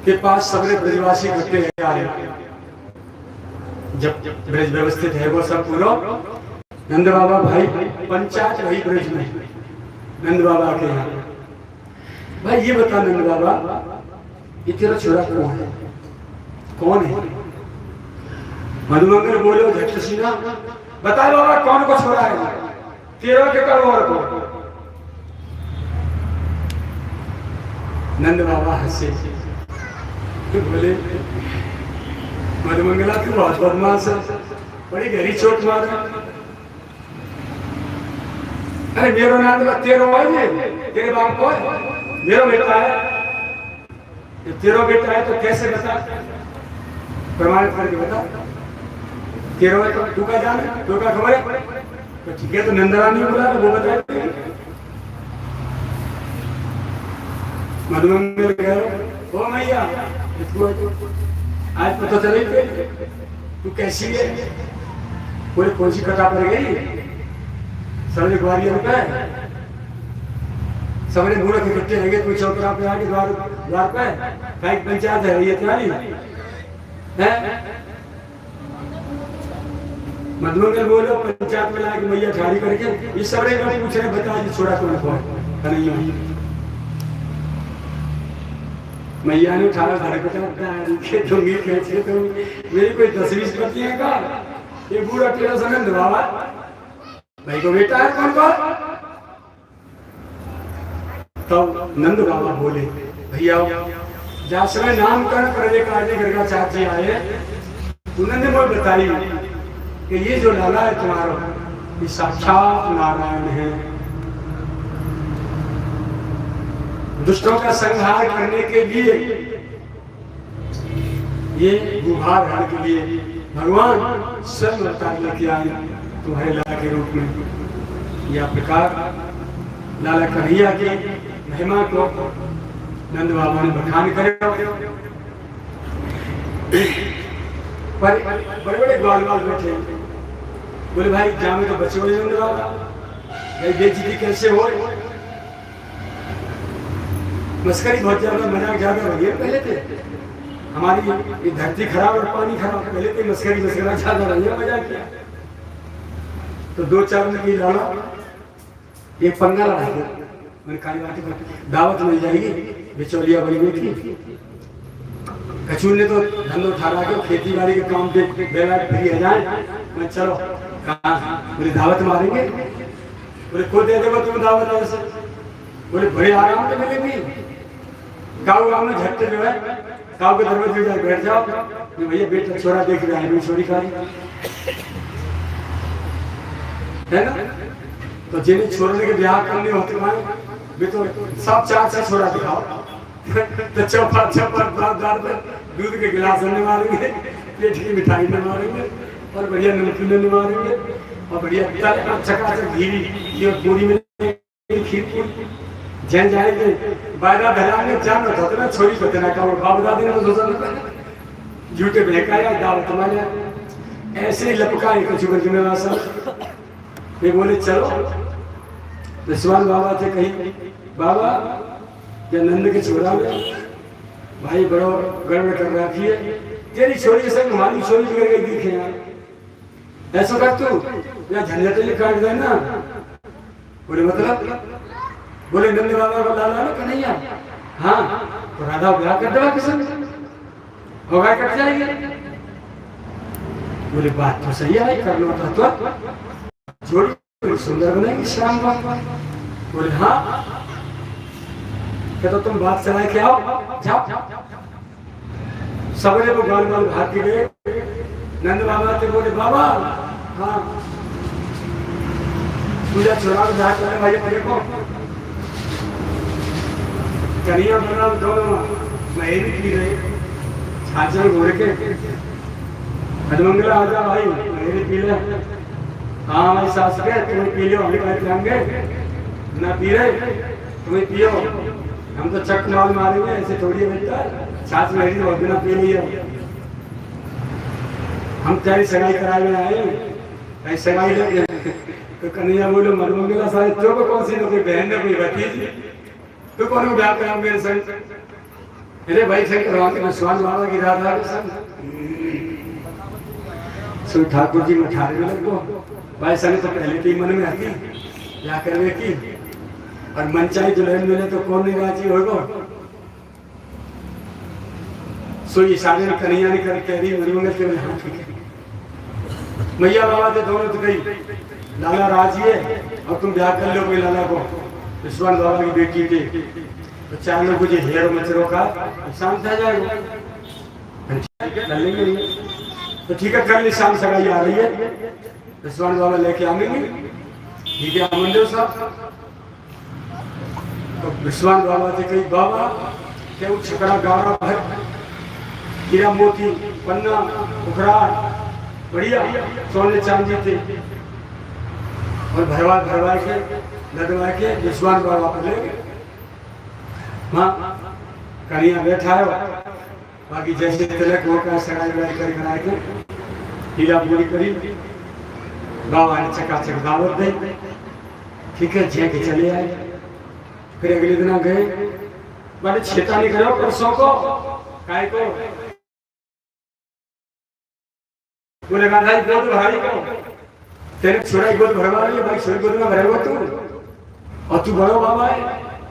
के पास सबरे ब्रजवासी इकट्ठे आए। जब ब्रज व्यवस्थित है वो सब पूरा नंद बाबा भाई पंचायत वही ब्रज में नंद बाबा के यहाँ। भाई ये बता नंद बाबा ये तेरा छोरा कौन है? कौन है? मधुमंगल बोले झट सीना बता बाबा कौन को छोरा है तेरा के करो और को। नंद बाबा हंसे बोले मधुमंगला तू बहुत बदमाश है, बड़ी गहरी चोट मार। अरे मेरो नाम तो तेरो है, तेरे बाप को है, मेरो बेटा है। ये तेरो बेटा है तो कैसे बता, प्रमाणित करके बता। तेरो है तो तू क्या जाने, तू क्या खबर है? तो ठीक है, तो नंदरानी बोला वो बताए। मधुमंगल गए, ओ मैया आज पता चले तू कैसी है? बोले कौन सी कथा पर गई? सबने ग्वालियर पे सबने बूढ़े इकट्ठे लगे, कोई चौतरा पे आके द्वार पे कहीं पंचायत है ये तुम्हारी है। मधुमंगल बोलो पंचायत में लाके मैया ठाड़ी करके ये सबने लोग पूछ रहे बता जी छोड़ा कौन कौन कन्हैया। मैया ने उठाया धड़कता दूंगी कैसे तो मेरी कोई 10-20 पत्नी है का ये बूढ़ा टेढ़ा सा नंद बाबा भाई को बेटा है कौन कौन। तब नंद बाबा बोले भैया जहाँ समय नामकरण करने का घर का चाची आए उन्होंने मुझे बताई कि ये जो लाला है तुम्हारा ये साक्षात नारायण है, दुष्टों का संहार करने के लिए, ये गुहार हरण के लिए भगवान स्वयं अवतार लेके आए तुम्हारे लाला के रूप में। यह प्रकार लाला कन्हैया की महिमा को नंद बाबा ने बखान करे। पर बड़े बड़े ग्वाल बैठे बोले भाई जामे तो बचे हुए नंद बाबा, भाई बेइज्जती कैसे हो? मस्करी बहुत ज्यादा, मजाक ज्यादा हो गया। पहले थे हमारी ये धरती खराब और पानी खराब, पहले थे मस्करी मस्करा ज्यादा रही है, मजाक किया। तो 2-4 दिन की लाला एक पंगा लड़ा दिया, मैंने काली बात दावत मिल जाएगी, बिचौलिया बनी हुई थी। कचूर ने तो धंधो उठा के खेती बाड़ी के काम पे बैठ फ्री आ जाए, मैं चलो कहा बोले दावत मारेंगे, बोले खुद दे देगा तुम दावत ऐसे, बोले बड़े आराम से मिलेंगी। गाँव में झटके जो है गाँव के दरवाजे में बैठ जाओ, भैया बेटा छोरा देख रहा है छोरी का है ना। तो जिन्हें छोड़ने के ब्याह करने होते वे तो सब 4 से छोरा दिखाओ तो चौपर दूध के गिलास ने मारेंगे, पेट की मिठाई ने मारेंगे और बढ़िया नमकीन ने मारेंगे और बढ़िया चकाचक घी पूरी में खीर जैन जाएंगे। बायरा धराने जान होता था ना छोरी को देना का बाप दादी ने तो सोचा झूठे बहकाया दावत मारा ऐसे ही लपका एक चुकर के मेरा सब वे बोले चलो। विश्वान बाबा थे कहीं बाबा या नंद के छोरा में भाई बड़ो गड़बड़ कर रखी है, तेरी छोरी के संग हमारी छोरी बिगड़ गई दिखे यार, ऐसा कर तू या झंझट काट देना। बोले मतलब? बोले नंद बाबा को लाला ना कन्हैया, हाँ तो राधा ब्याह कर देगा किसी होगा कट जाएगी। बोले बात तो सही है, कर लो तो जोड़ी सुंदर बनेगी श्याम बाबा। बोले हाँ तो तुम बात चला के आओ जाओ। सबने को गाल गाल भाग के गए। नंद बाबा थे बोले बाबा हाँ पूजा छोड़ा ब्याह करने भाई अपने को कन्हैया बना दोनों मैं भी पी रहे छाछा घोड़ के हनुमंगला आ जा भाई मैं भी पी ले। हाँ हमारी सास के तुम्हें पी लो, हम पिलाएंगे ना पी रहे तुम्हें पियो, हम तो चक माल मारेंगे ऐसे थोड़ी बेटा छाछ मेरी बहुत बिना पी लिया। हम तेरी सगाई कराए में आए ऐसे सगाई लगे तो कन्हैया बोलो मधुमंगला साहब तो को कौन सी ना कोई बहन ने कोई भतीजी तो कौन को ब्याह करा मेरे संग? अरे भाई संग करवा के विश्वान बाबा की राधा के संग सो ठाकुर जी में ठारे में लगो भाई संग तो पहले के मन में आती क्या करवे की और मन चाहे दुल्हन मिले तो कौन नहीं राजी होगा। सो इशारे में कन्हैया ने कर कह रही मधुमंगल के हाँ ठीक है। मैया बाबा तो दोनों तो गई लाला राजी है और तुम ब्याह कर लो कोई लाला को विश्वान बाबा की बेटी थी तो 4 लोग मुझे हेर मचरों का शाम था जाएगा कर लेंगे तो ठीक है कर ली शाम सगाई आ रही है विश्वान बाबा लेके आएंगे ठीक है मंदिर साहब। तो विश्वान बाबा जी कही बाबा क्या छकड़ा गारा भर हीरा मोती पन्ना उखराट बढ़िया सोने चांदी थे और भरवा के लगवा के विश्वान बाबा को ले गए। हाँ कन्हैया बैठा है बाकी जैसे तिलक होकर सगाई वगाई कर बनाए के हीरा पूरी करी बाबा ने चकाचक दावत दी। ठीक है जे के चले आए। फिर अगले दिन गए बड़े छेता नहीं करो परसों को काय को बोले गांधा जी गोद भाई को तेरे छोरा गोद भरवा रही है भाई छोरे गोद में भरेगा तू और तू बड़ो बाबा है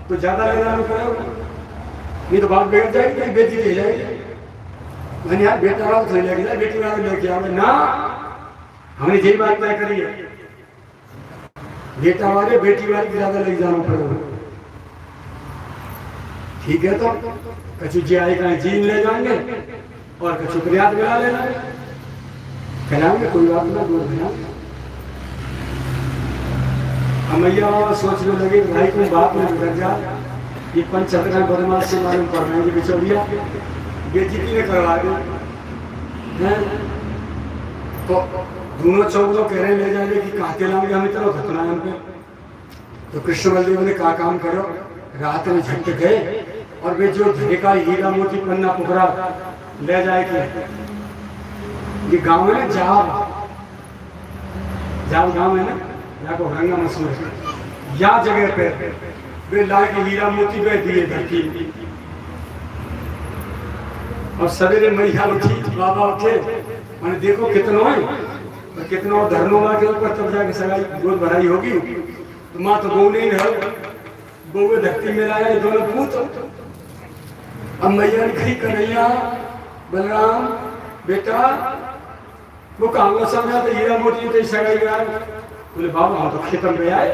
तो ज्यादा लेना नहीं करोगे नहीं तो बाप बिगड़ जाएगी बेटी ले जाएगी। मैंने यार बेटा वाला तो लेके जाए बेटी वाला लेके आवे ना हमने यही बात तय करी है बेटा वाले बेटी वाले ज्यादा लेके जाना पड़ेगा। ठीक है तो कछु जी आए कहीं जीन ले जाएंगे और कछु प्रयास मिला लेना खिलाएंगे कोई बात ना दूर खिला। अमैया सोचने लगे भाई को बाप ने बिगड़ जा ये पंचतरा बदमाश से मालूम पड़ रहे हैं बिचौलिया बेइज्जती ने करवा दे तो दोनों चौगलों कह रहे ले जाएंगे कि कहते लाएंगे हमें चलो घटना हम पे। तो कृष्ण बलदेव ने कहा काम करो रात में झट गए और वे जो धरे का हीरा मोती पन्ना पुकरा ले जाए कि ये गांव है ना जाव गांव है ना यहाँ को रंगा मशहूर है या जगह पे वे ला के हीरा मोती पे दिए धरती और सवेरे मैया उठी बाबा उठे मैंने देखो कितनों है और कितनों धरनों के ऊपर तब जाके सगाई गोद भराई होगी तो माँ तो गौ नहीं रहो गौ धरती में लाया दोनों पूत। अब मैया ने कही कन्हैया बलराम बेटा वो कहाँ समझा तो हीरा मोती तो सगाई गया बोले बाबा हम तो खेतम में आए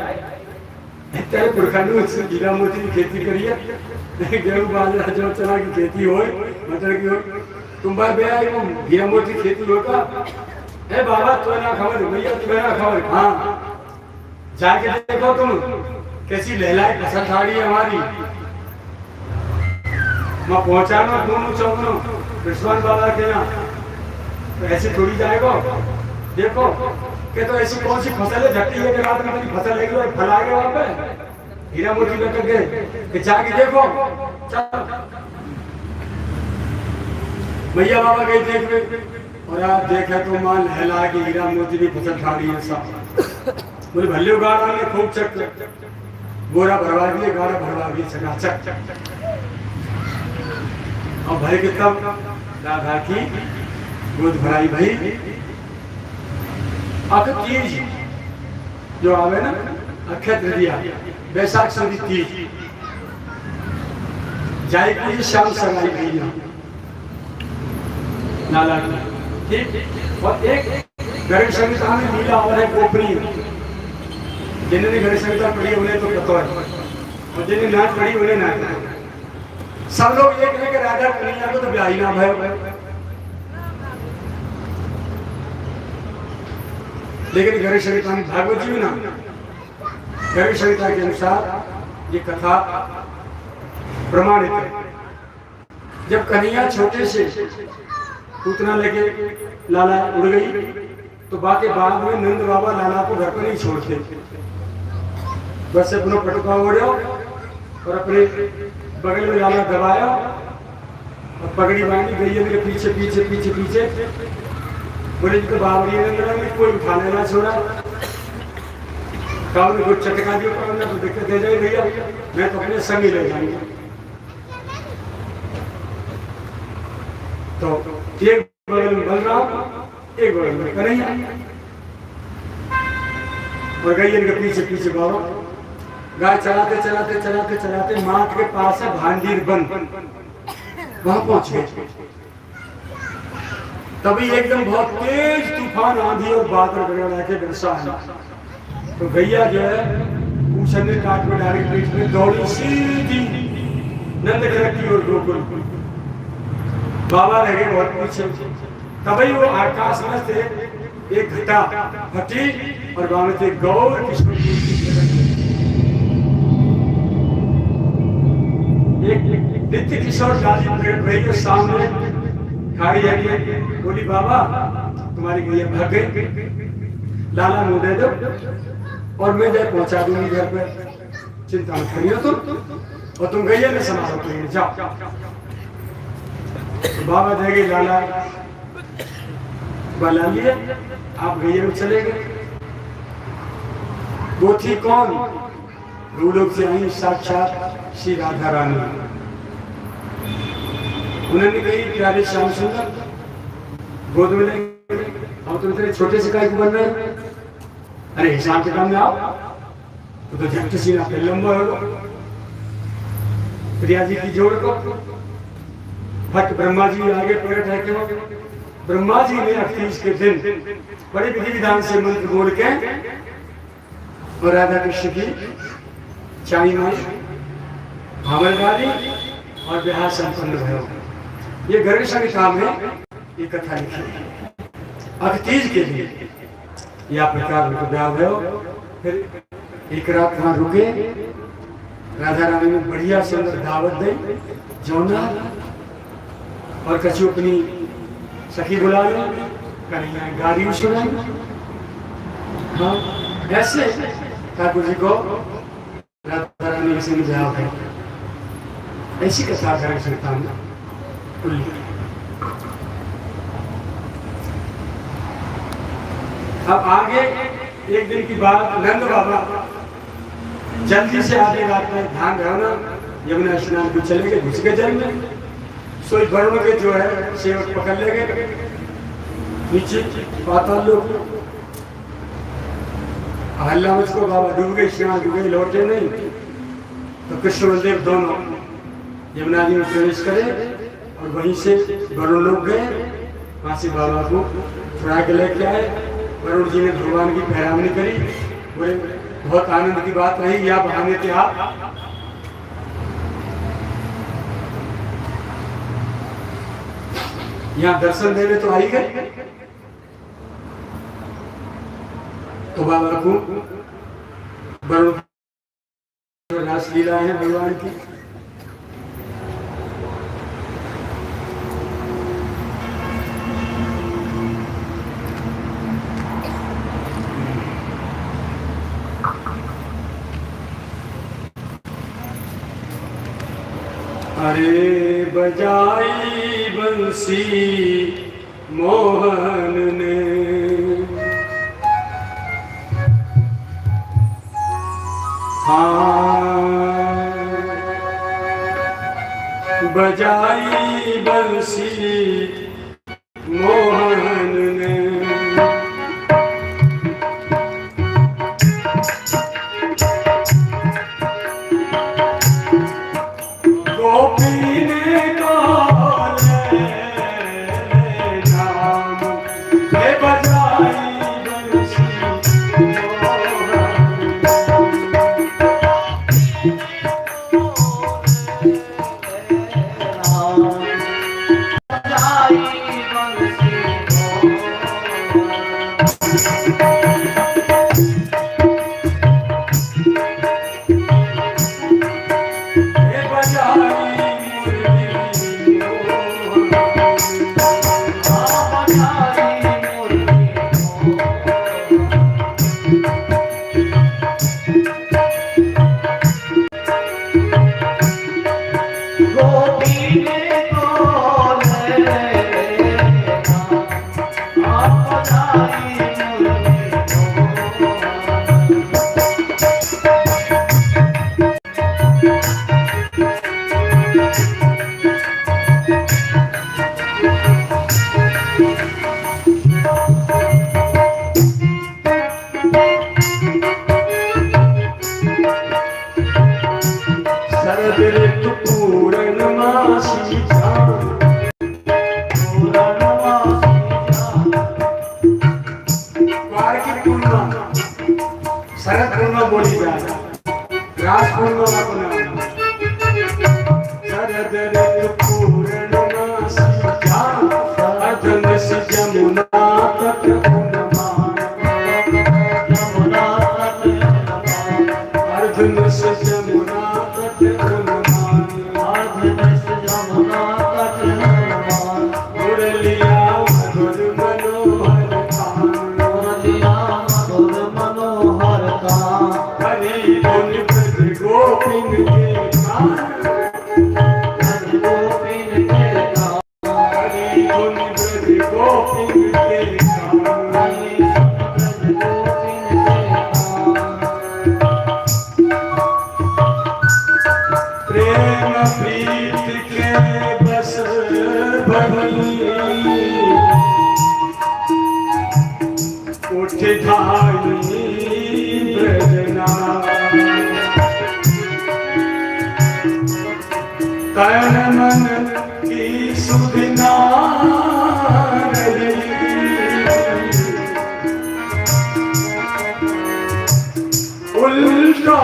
तेरे पुरखा ने हीरा मोती की खेती करी है गेहूँ बाजरा जो चना की खेती हो मटर की हो तुम बार बे आए हीरा मोती की खेती होगा ए बाबा तो ना खबर भैया तुम्हें ना खबर हाँ जाके देखो तुम कैसी लहलाए फसल थाड़ी है हमारी मैं पहुंचाना दोनों चौगनों विश्वान बाबा के यहाँ तो ऐसे थोड़ी जाएगा देखो कि तो ऐसी कौन सी फसल है झट्टी है कि रात में तेरी फसल लगी और फल आ गया वहां पे हीरा मोती लटक गए कि जाके देखो चल भैया बाबा गए देख और आप देखे तो मां लहला के हीरा मोती की फसल खाड़ी है सब बोले भले उगाड़ा ने खूब चक गोरा भरवा दिए गाड़ा भरवा दिए चकाचक और भाई के तब राधा की गोद भराई भाई अख तीज जो आवे ना अक्षय तृतीया बैसाख सुदी तीज जाए की शाम सगाई भैया नाला ठीक और एक गणेश संहिता में लीला और है गोपनीय जिन्होंने गणेश संहिता पढ़ी उन्हें तो पता है और जिन्हें नाच पढ़ी उन्हें नाच सब लोग एक है कि राजा कन्हैया को तो ब्याह ही ना भय लेकिन गणेश संहिता में भागवत जी में ना गणेश संहिता के अनुसार ये कथा प्रमाणित है। जब कन्हैया छोटे से पूतना लेके लाला उड़ गई तो बाकी बाद में नंद बाबा लाला को घर पर नहीं छोड़ते बस अपना पटुका ओढ़ो और अपने बगल में लाला दबाया और पगड़ी बांधी गई मेरे पीछे पीछे पीछे पीछे बोले जी तो बाबरी ने कोई उठाने ना छोड़ा काम को चटका दिया तो दिक्कत दे जाए भैया मैं तो अपने संग ही ले जाऊंगा। तो एक बगल में बलराम एक बगल में कन्हैया और गई इनके पीछे पीछे बाबा गाय चलाते चलाते चलाते चलाते माठ के पास है भांडीर बन वहां पहुंच गए। तभी एकदम बहुत तेज तूफान आंधी और बादल वगैरह के बरसा है तो गैया जो है पूछने काट में डायरेक्ट बीच में दौड़ी सीधी नंद ग्रह की ओर गोकुल बाबा रह गए बहुत पीछे। तभी वो आकाश में से एक घटा फटी और वहां में थे गौर किशोर एक नित्य किशोर दादी प्रकट भई के सामने खड़ी है, बोली बाबा तुम्हारी गैया भाग गई, लाला मुंह दे दो और मैं जाए पहुंचा दूंगी घर पर, चिंता मत करियो तुम, और तुम गैया में संभालो कहीं जाओ। तो बाबा देंगे लाला बना लिए, आप गैया में चले गए। वो थी कौन? भूलोक से आई साक्षात श्री राधा रानी। उन्होंने कही प्यारे श्याम सुंदर गोद में लेंगे, हम तो इतने छोटे से काय को बन रहे, अरे हिसाब के काम में आओ, तो झट सीना पे लंबा हो। प्रिया जी की जोड़ को फट ब्रह्मा जी आगे प्रकट है, क्यों? ब्रह्मा जी ने 38 के दिन बड़े विधि विधान से मंत्र बोल के और राधा कृष्ण की चाई माई भावल डाली और विवाह संपन्न भयो। ये गणेश के काम है, ये कथा लिखी 38 के लिए या प्रकार उनको ब्याह भयो। फिर एक रात वहां रुके, राधा रानी ने बढ़िया सुंदर दावत दी, जौना और कछु अपनी सखी बुला ली, कन्हैया गाड़ी सुनाई। हाँ ऐसे ठाकुर जी को राधा रानी के संग ब्याह है। ऐसी कथा करें संतान अब आगे एक दिन की बात, नंद बाबा जल्दी से आगे रात में ध्यान रहना, यमुना स्नान को चले गए, घुस गए जल में, सोई वरुण के जो है सेवक पकड़ ले गए, नीचे पाताल लोग हल्ला मुझको, बाबा डूब गए, स्नान डूब गए, लौटे नहीं। तो कृष्ण बलदेव दोनों यमुना जी में प्रवेश करे और वहीं से वरुण लोग गए, वहां से बाबा को छुड़ा के लेके आए। वरुण जी ने भगवान की पैरावनी करी, बोले बहुत आनंद की बात रही, या बहाने थे आप यहाँ दर्शन देने तो आई गए। तो बाबा को वरुण रासलीला है भगवान की, अरे बजाई बंसी मोहन ने, हाँ बजाई बंसी मोहन ने, आई उठ ढाई ब्रजना तन मन की सुधना उल्टा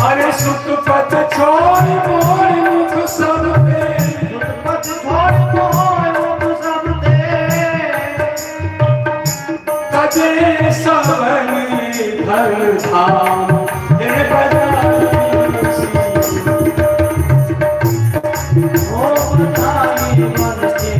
अरे सुतपत छोड़ मोर मुख सब पे सुतपत छोड़ मोर मुख सब पे तजे सबन धर धाम हे बजाई मन की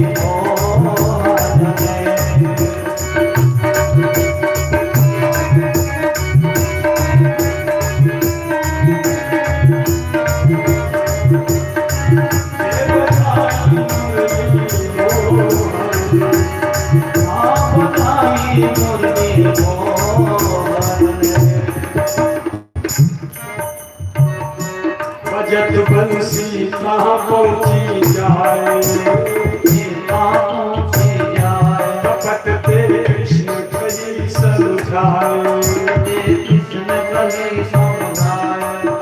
बजट बंसी कहाँ पहुँची जाए कपट कृष्ण कही समझाए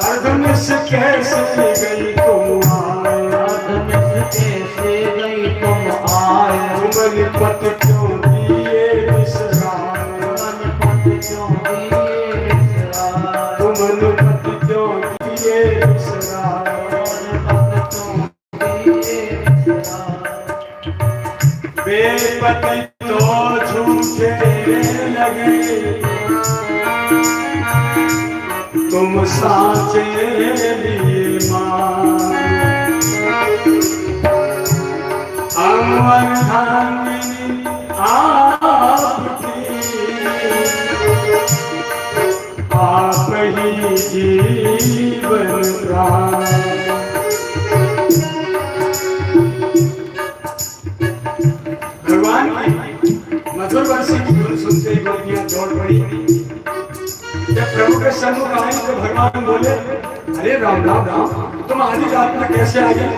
अर्धमिस कैसे गई तुम आए तुमन पत क्यों दिए विसराए तुमन पत क्यों दिए बेपति तो झूठे लगे तुम साचे लिए मान अमर धामिनी आपकी आप ही जीवन प्राण भगवान की मधुर वर्षी की धुन सुनते ही गोपियां दौड़ पड़ी। जब प्रभु के सम्मुख आए तो भगवान बोले, अरे राम राम राम, तुम आधी रात में कैसे आ गए?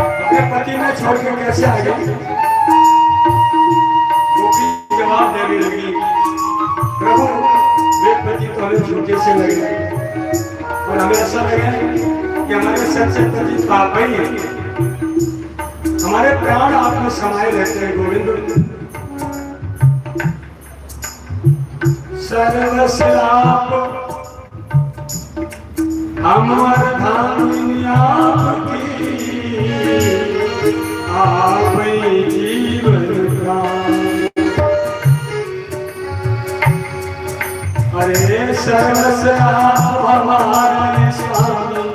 अपने पति ने छोड़ के कैसे आ गए? गोपी जवाब देने लगी, प्रभु वे पति तो हमें झूठे से लगे और हमें ऐसा लगे कि हमारे सच्चे पति पाप ही है, हमारे प्राण आप में समाये रहते हैं। गोविंद सर्वस्व अमर धामिनी आपकी आप ही जीवन प्राण। अरे सर्वस्व हमारे स्वामी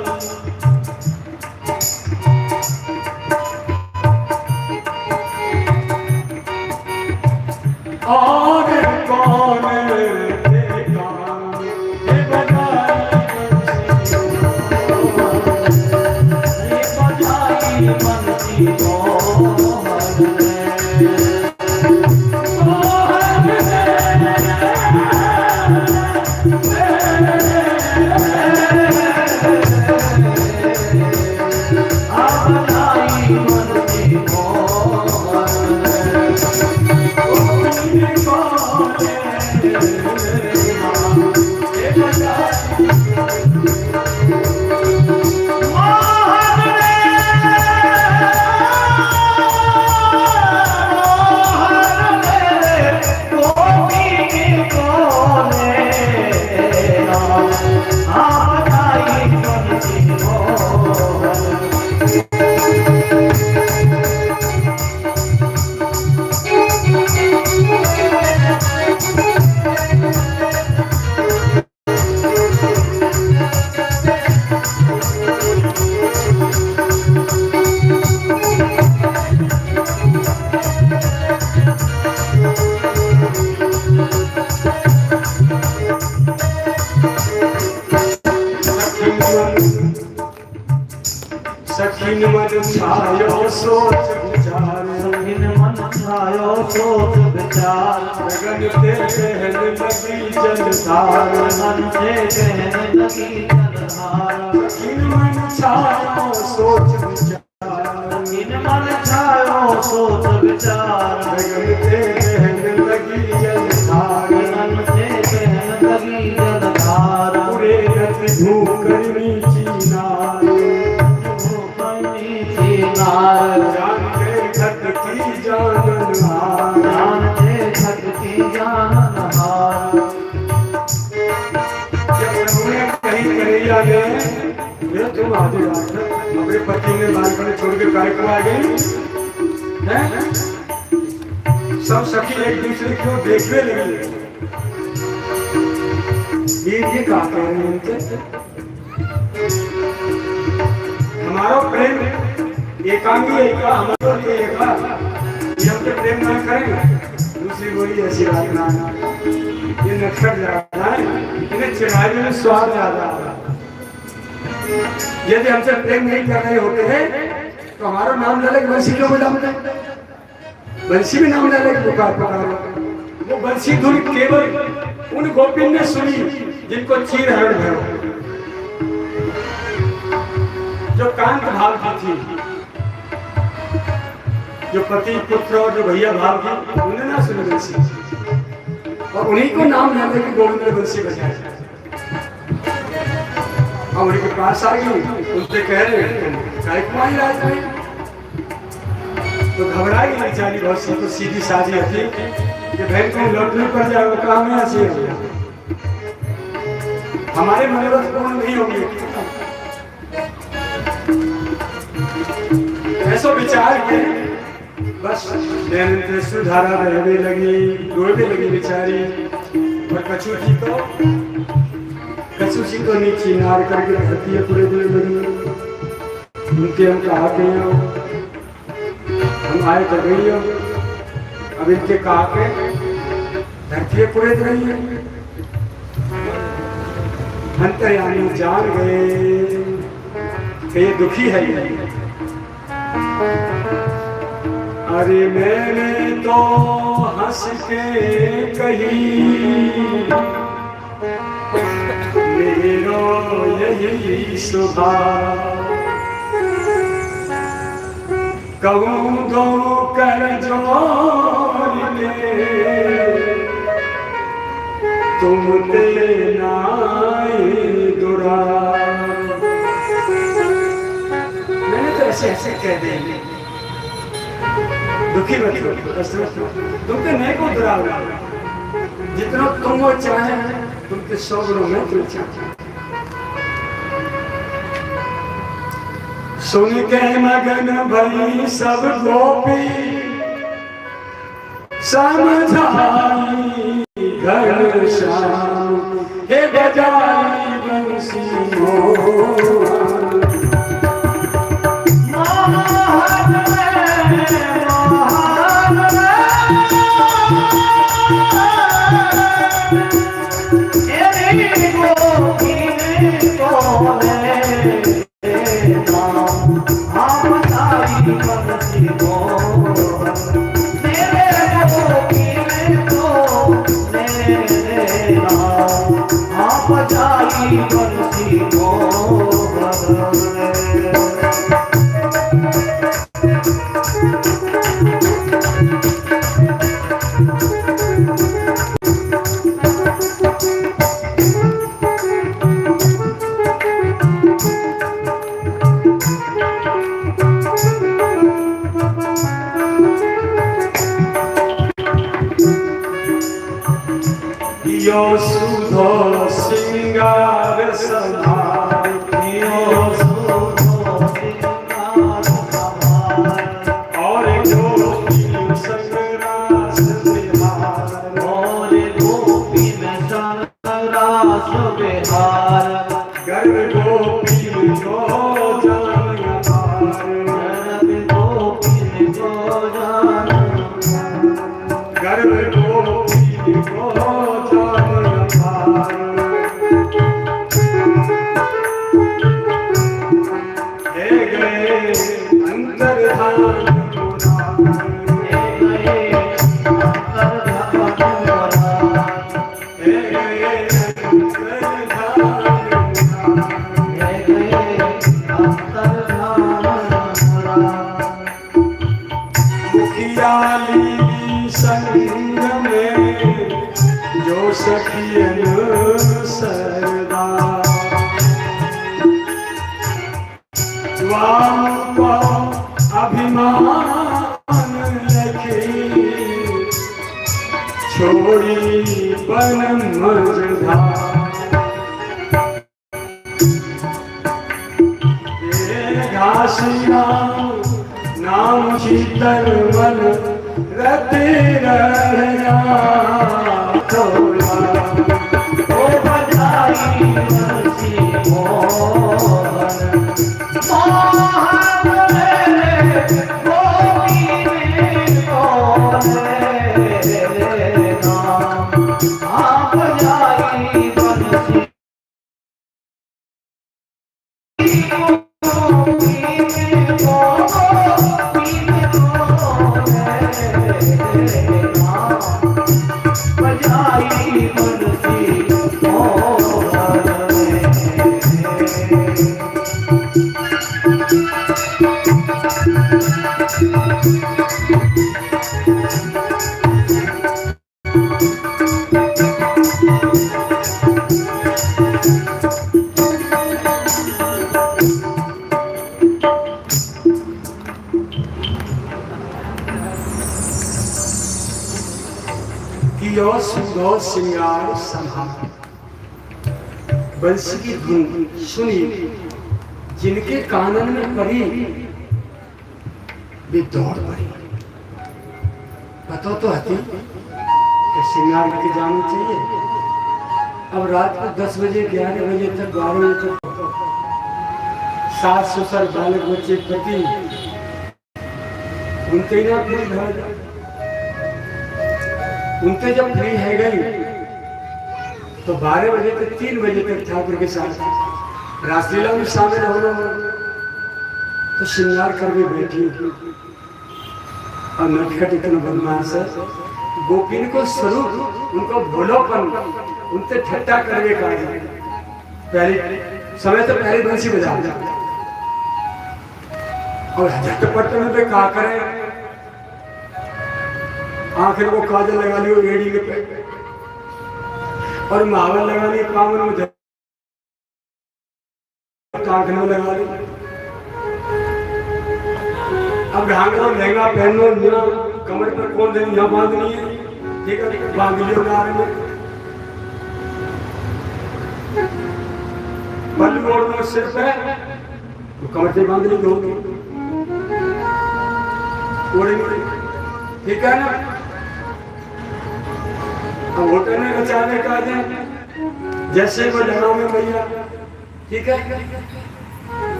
और कौन सखिन मन छायो सोच विचार, सखिन मन छायो सोच विचार, गगन से बहन लगी जलधार, गगन से बहन लगी जलधार। इन मन छायो सोच विचार, इन मन छायो सोच विचार। गगन से बहन लगी जलधार, गगन से बहन लगी जलधार। पूरे रत धूकरनी चीनार, धूकरनी चीनार। जान के खत की जाननहार, जान के खत की जाननहार। जब प्रभु ने कहीं कन्हैया ने वे तुम आदि अपने पति ने बालपन छोड़ के काय को आ गई हैं? सब सखी एक दूसरे को देखने लगी। ये कहा कह रहे हैं इनके? हमारा प्रेम एकांगी एका हमारा एका, ये हम तो प्रेम ना करेंगे। दूसरी बोली ऐसी बात ना, ये नटखट ज्यादा है, इन्हें चिढ़ाई में स्वाद ज्यादा है। यदि हमसे प्रेम नहीं कर रहे होते हैं तो हमारा नाम ले लेके बंसी क्यों बजाते? बंसी भी नाम ले लेके पुकार पुकार। वो बंसी धुन केवल उन गोपिन ने सुनी जिनको चीर हरण भरो, जो कांत भाव की थी, जो पति पुत्र और जो भैया भाव की, उन्हें ना सुनी बंसी, और उन्हीं को नाम ले लेके गोविंद ने बंसी बजाया। अब उनके पास आ गई, उनसे कह रहे हैं काय कुमारी राज भाई, तो घबराई बेचारी बहुत सी, तो सीधी साधी हथी कि बहन को लौटने पर जाओ, काम में ऐसी है हमारे मनोरथ पूर्ण नहीं होंगे। ऐसा विचार के बस नैन सुधारा रहने लगी, रोने लगी बेचारी। और कछु जी को नीचे नार करके धरती है पूरे पूरे लगी। उनके हम कहा के हम आए कर गई हो, अब इनके कहा के धरती पूरे रही है। अंतर्यामी जान गए कि ये दुखी है ये। अरे मैंने तो हंस के कही मेरा यही सुभाव, कहूँ दो कर जोर ले तुम तेना दुरा। मैंने तो ऐसे ऐसे कह देंगे दुखी मत हो, तुम तो नहीं को दुरा, जितना तुम वो चाहे तुमके 100 गुणों में तुम चाहे। सुन के मगन भई सब गोपी समझाई घन श्याम, हे बजाई बंसी यो सुधो सिंगार समार, यो सुधो सिंगार समार, और गोपी संग रास बिहार, और गोपी संग रास बिहार, गर्व गोपी को जान गर्व गोपी को अंतर्धान सखियन सरदा वाम को अभिमान लखे छोड़ी बन मजधा घासिया नाम शीतल मन रते रहना थोड़ा ओ बजाई बंसी मोहन मोहन रे गोपी में कौन रे नाम आ बजाई बंसी सुंदर श्रृंगार संभाल बंसी की धुन सुनी जिनके कानन में पड़ी वे दौड़ पड़ी। पता तो हती कि श्रृंगार के जाना चाहिए। अब रात को 10 बजे 11 बजे तक 12 बजे तक सास ससुर बालक बच्चे पति उनके ना कोई घर उनके जब फ्री है गई तो 12 बजे तक 3 बजे तक ठाकुर के साथ रासलीला में शामिल होना तो श्रृंगार करके बैठी और नटखट इतना बदमाश है। गोपिन को स्वरूप उनको भोलोपन उनसे ठट्टा करके कहा पहले समय तो पहले बंसी बजा और झटपट में पे क्या करे आखिर को काजल लगा ली रेडी के पे और महावर लगा ली कामन में टांग में लगा ली। अब घाघरा लहंगा पहनो ना कमर पर कौन देनी यहाँ बांधनी है ठीक है बांध लियो नारे में पल्लू और सिर पे तो कमर से बांध ली दो ठीक है ना। अब होटल में बचाने का जैसे वो जगह में भैया ठीक है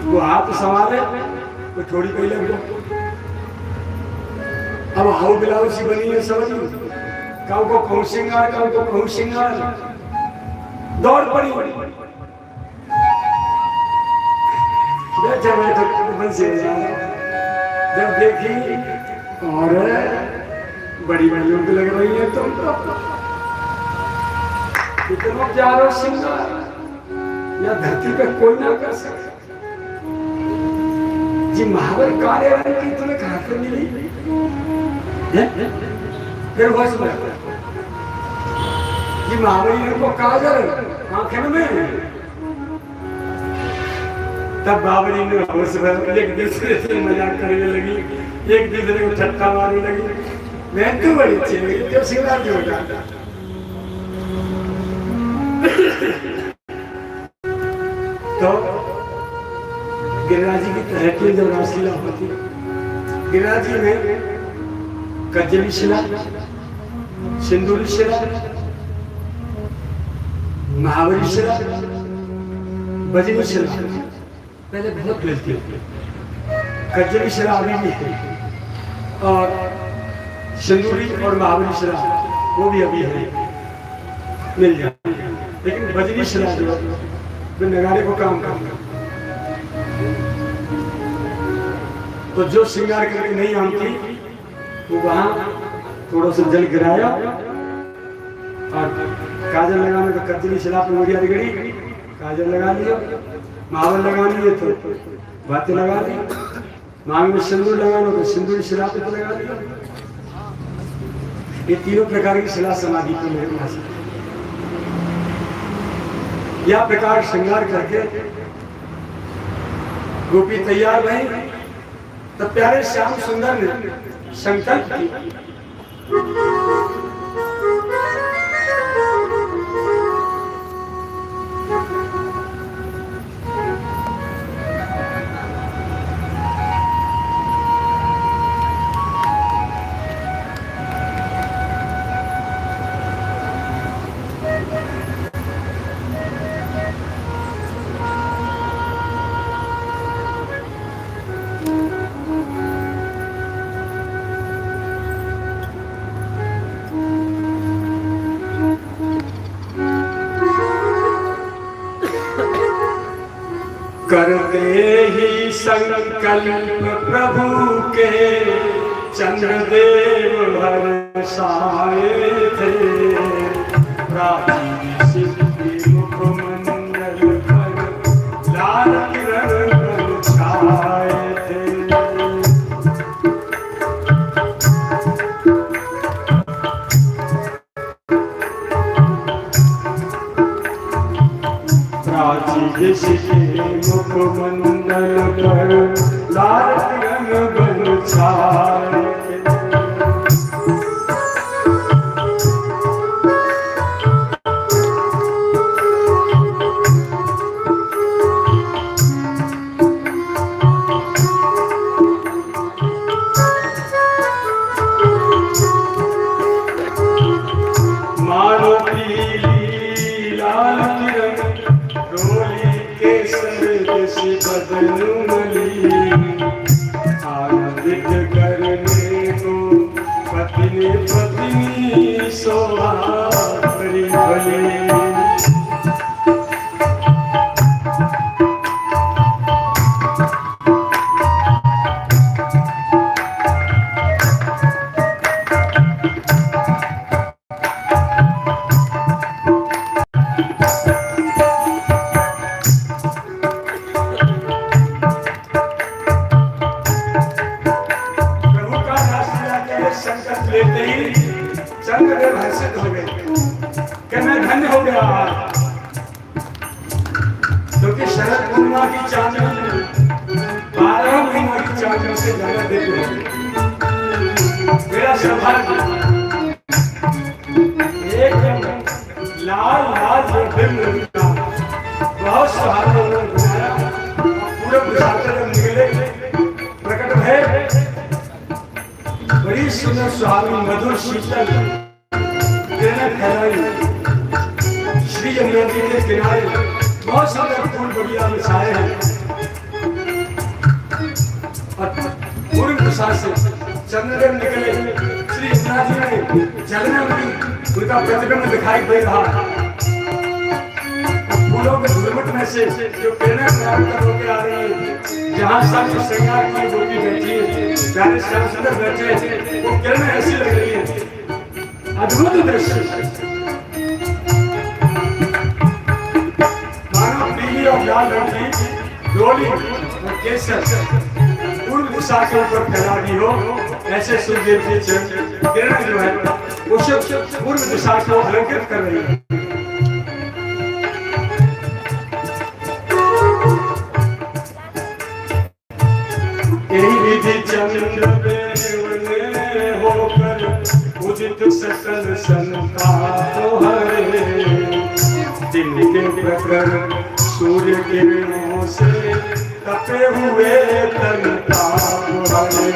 वो हाथ संभाले तो थोड़ी पहले अब हाउ ब्लाउज सी बनी है समझ काउ को कहूँ सिंगार काउ को कहूँ सिंगार दौड़ पड़ी बैठे बैठे बंसी जब देखी और बड़ी बड़ी लोग लग रही है तुम तो इतना प्यारो सिंगार या धरती पे कोई ना कर सके जी महावर कार्य की तुम्हें कहां से मिली फिर बस जी महावरी को काजल आंखें में तब बाबरी ने एक दूसरे से मजाक करने लगी एक दूसरे को ठट्टा मारने लगी। मैं तो बड़ी अच्छी लगी जब सिंगार जो होता तो गिरिराज जी की तरह जब रासलीला होती गिरिराज जी में कजली शिला सिंदूरी शिला महावरी शिला बजनी शिला पहले बहुत मिलती है। कजली शिला अभी भी है और सिंदूरी और महावरी शिला वो भी अभी है मिल जाती है। लेकिन बजनी शिला जो तो नगाड़े को काम करता तो जो श्रृंगार करके नहीं आती वो वहां थोड़ा सा जल गिराया और काजल लगाने का कजली शिला पर मुड़िया बिगड़ी काजल लगा लिया महावर लगानी है तो बातें लगा दी मांग में सिंदूर लगाना तो सिंदूर शिला पे लगा दिया। ये तीनों प्रकार की शिला समाधि को मेरे पास यह प्रकार श्रृंगार करके गोपी तैयार रही। तब प्यारे श्याम सुंदर ने संकल्प किया, करते ही संकल्प प्रभु के चंद्रदेव हर्षाए थे। प्राचीन सिद्धि मुखमंडल पर लाल किरण छाए थे। प्राचीन सिद्धि मुखमंडल पर लाल किरण छाए थे। मानो पीली लाल किरण डोली केसर से बदनुमली। आनंदित करने को पत्नी पत्नी शोभा करी भले। संकल्प लेते ही चंद्रदेव हर्षित हो गए कि मैं धन्य हो गया। क्योंकि शरद पूर्णिमा की चांदनी 12 महीनों की चांदनी से ज्यादा देती है। मेरा सौभाग्य एकदम लाल लाल जो फिल्म बहुत सुहाना बनाया। पूरे बुझाते जब निकले प्रकट भय बड़ी सुंदर सुहानी मधुर शीतल किरण फैलाई। श्री यमुना जी के किनारे बहुत सारे फूल बगिया बिछाए हैं और पूर्ण प्रसाद से चंद्रदेव निकले। श्री यमुना जी में जल में उनका प्रतिबिंब दिखाई दे रहा है। फूलों के झुरमुट में से जो किरणें प्राप्त होकर आ रही है, जहाँ सब श्रृंगार की गोपी बैठी है, प्यारे श्याम सुंदर बैठे हैं, वो किरणें ऐसी लग रही है। अद्भुत दृश्य, मानो पीली और लाल रंग की डोली और केसर पूर्व दिशा के ऊपर फैला दी हो। ऐसे सूर्य की किरणें जो है उस पूर्व दिशा को अलंकृत कर रही है। यही विधि चंद्रदेव ने होकर उदित सकल संताप हरे। दिन के प्रखर सूर्य किरणों से तपे हुए तन ताप हरे।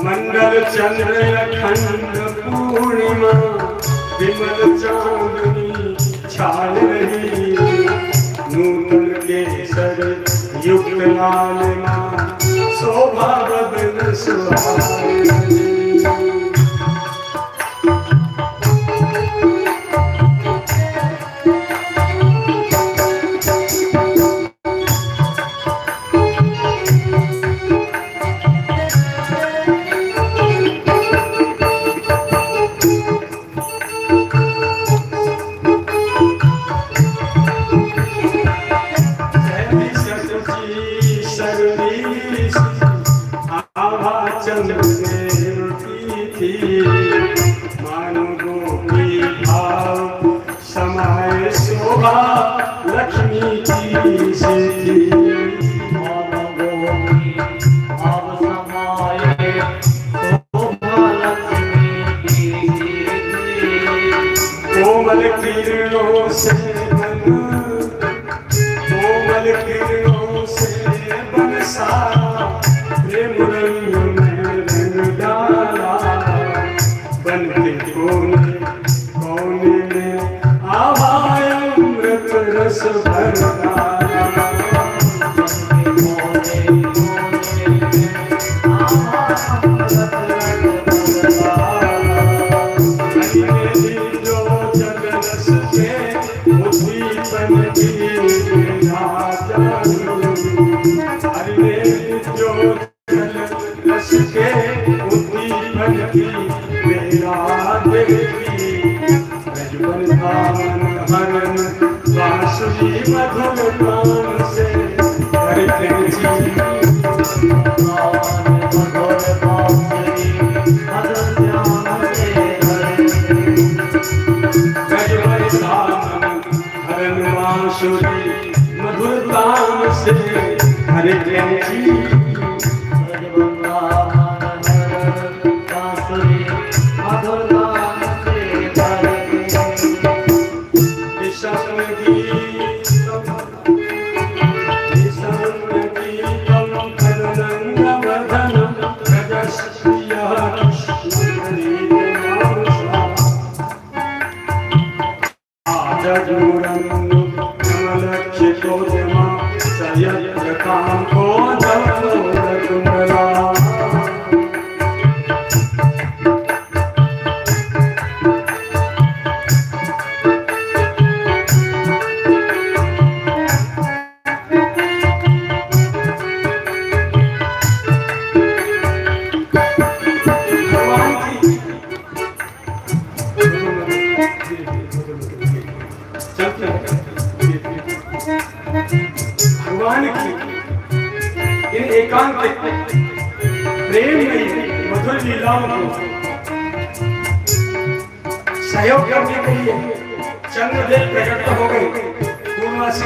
मंगल चंद्र अखंड पूर्णिमा विमल चांदनी छाल रही। नूतन केसर युक्त लालिमा शोभा बदन सुहाई। किरणों से बन सारा प्रेम रंग में रंग डाला बन के कोने कोने में आवा अमृत रस भर डाला मधुर प्राण से मधुर प्राण से हरे भगवान की इन एकांत प्रेम में मधुर लीलाओं को सहयोग करने के लिए चंद्रदेव प्रकट हो गए पूर्णमासी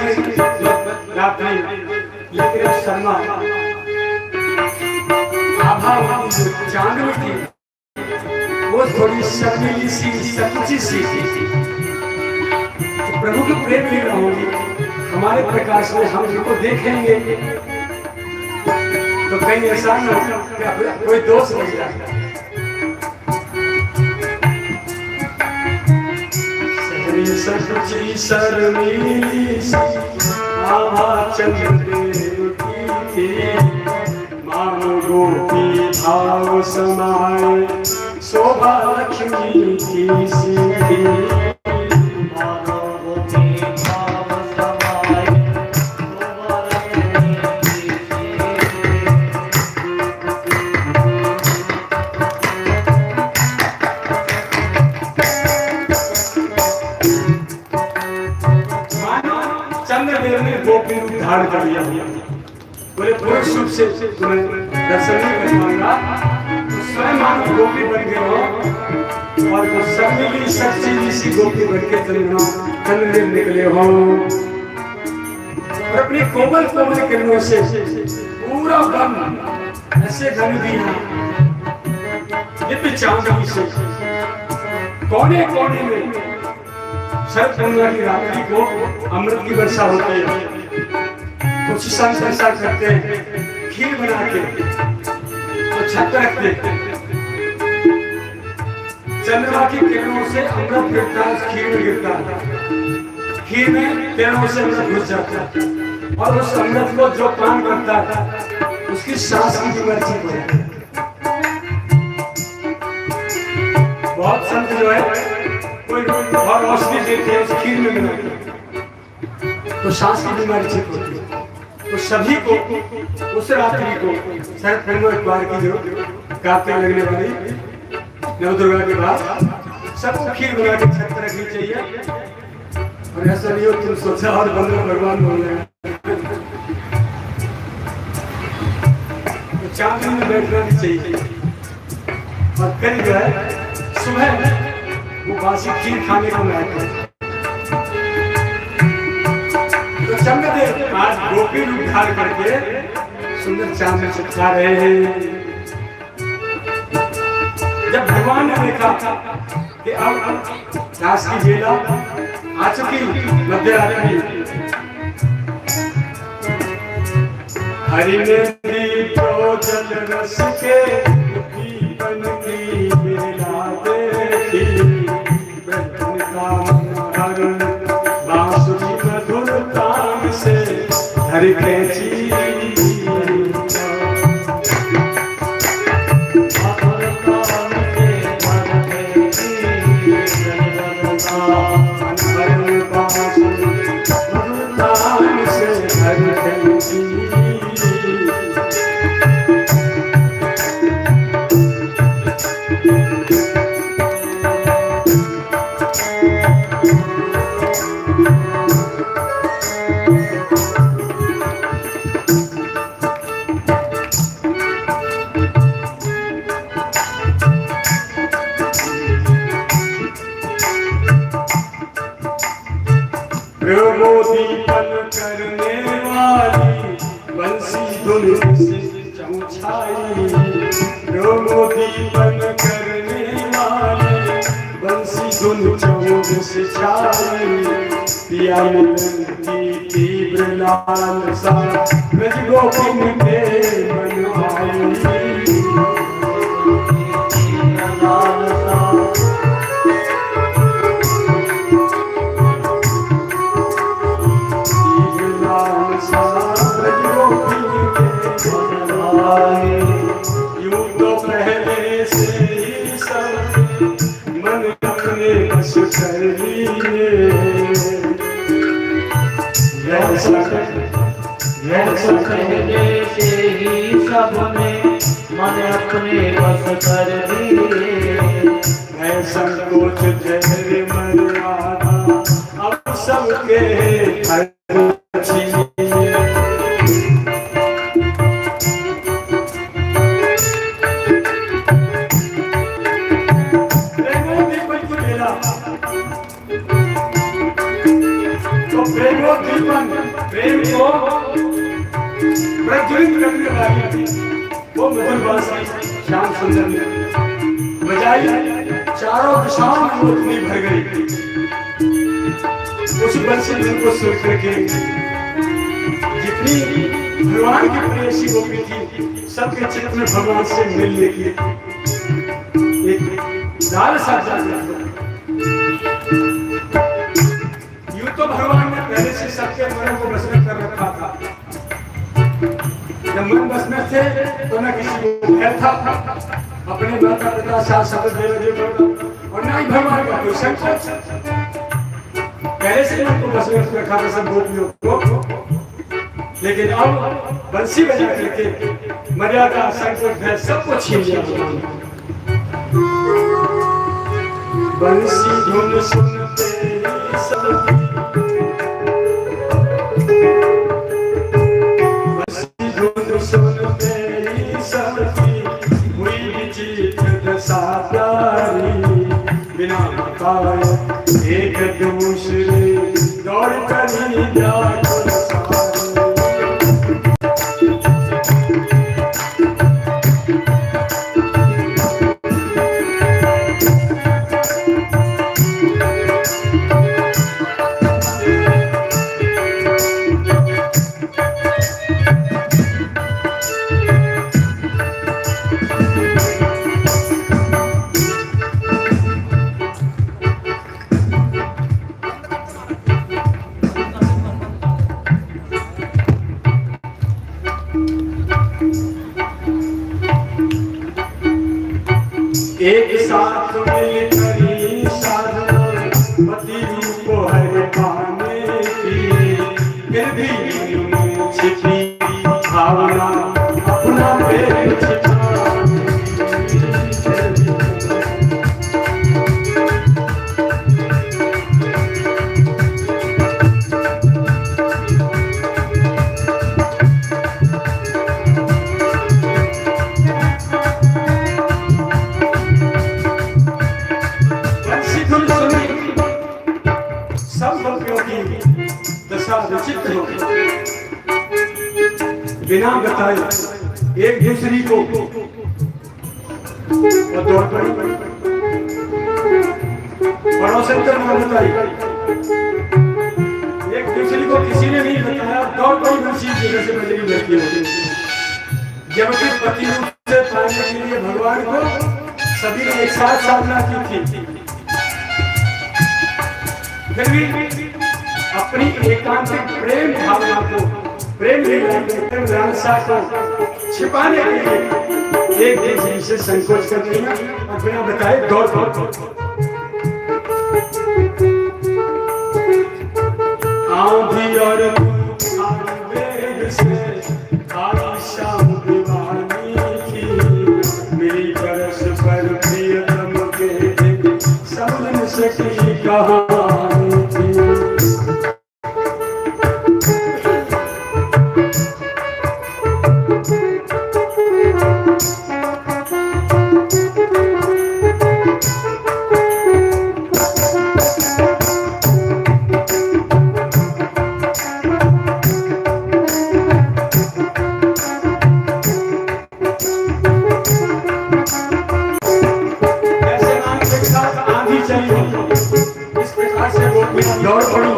रात्रि, लेकिन शर्मा आभा चांदनी थी वो थोड़ी शर्मीली सी सकुची सी थी। प्रभु की प्रेम लीला होगी, हमारे प्रकाश में हम इनको देखेंगे तो कहीं ऐसा न हो कि कोई दोष लग जाए। सकुची शर्मीली सी आभा चंद्रदेव की मानो गोपी भाव समाए शोभा लक्ष्मी की सी गोपी रूप धारण कर लिया। बोले पुरुष रूप से तुम्हें दर्शन नहीं पाऊंगा, तो स्वयं मानो गोपी बन गए हो और वो शर्मीली सच्ची सी गोपी बन के चंद्रदेव निकले हो और अपनी कोमल कोमल किरणों से पूरा ब्रह्म ऐसे घन दिया दिव्य चांदनी से कोने कोने में शरद पूर्णिमा की रात्रि को अमृत की वर्षा होती है। कुछ संत ऐसा करते हैं, खीर बना के तो छत पर रखते चंद्रमा की किरणों से अमृत गिरता है, खीर में गिरता है, खीर में किरणों से अमृत घुस जाता है और उस अमृत को जो पान करता है उसकी सांस की बीमारी ठीक हो जाती है। बहुत संत जो है और औषधि देते हैं उस खीर में मिला तो सांस की बीमारी ठीक होती है। तो सभी को उस रात्रि को शरद पूर्णिमा इतवार की जो कार्तिक लगने वाली नवदुर्गा के बाद सबको खीर बना के छत पर रखनी चाहिए। और ऐसा नहीं हो तुम सोचा और बंदर भगवान बोल रहे हैं तो चांदनी में बैठना भी चाहिए। और कल जो है सुबह वो बासी खीर खाने को मिलता है। तो चंद्रदेव आज गोपी रूप धारण करके सुंदर चांद में चिपका रहे हैं। जब भगवान ने देखा कि अब रात की बेला आ चुकी मध्यरात्रि, हरि ने दीपो जल रस के दीपन की बेला देखी ब्रह्म का हरण बांसुरी मधुर तान से हर कैची प्रबोधिपन करने वाली बंसी धुन से चमचाई प्रबोधिपन करने वाली बंसी धुन चौक से छाई पिया मिलन की तीव्र लालसा ब्रज गोपिन के मन आई यूं तो पहले से ही सब मन अपने बस कर लिए ऐसा कहने से ही सबने मन अपने बस कर दिए है संकोच जहर मर्यादा अब सबके हर प्रेम को प्रज्वलित करने वाली थी वो मधुर बांसुरी श्याम सुंदर ने बजाई चारों दिशाओं में वो इतनी भर गई उस बंसी को सुन करके जितनी भगवान की प्रेयसी गोपी थी सबके चित्त में भगवान से मिलने की एक लालसा जागृत हो। तो भगवान ने पहले से सबके मन को बस में कर रखा था। जब मन बस में थे तो न किसी को भय था अपने माता पिता सास ससुर देवर और ना ही भगवान का कोई संकोच। पहले से मन को बस में रखा था सब गोपियों को, लेकिन अब बंसी बजा करके मर्यादा संकोच भय सबको छीन लिया। बंसी धुन सुनते सब बिना बताए एक दूसरे दौड़ कर ही जाए एक साथ मिलकर ही साधना पति रूप हर पाने की फिर भी मन में छिपी भावना अपना प्रेम छिपा बिना बताए एक दूसरी को दौड़ पड़ी पड़ोसन को ना बताई, एक दूसरी को किसी ने नहीं बताया, दौड़ पड़ी बंसी जगह से बजरी बैठी होती। जबकि पति रूप से पाने के लिए भगवान को सभी ने एक साथ साधना की थी, फिर भी अपनी एकांतिक प्रेम भावना को, प्रेम लालसा को छिपाने के लिए एक दूसरे से संकोच कर रही है और बिना बताए दौड़ दौड़ आंधी और वेग से शाम दीवानी की मेरी बरस पर प्रियतम के समझ न सकी कहानी थी। इस प्रकार से वो दौड़ पड़ी।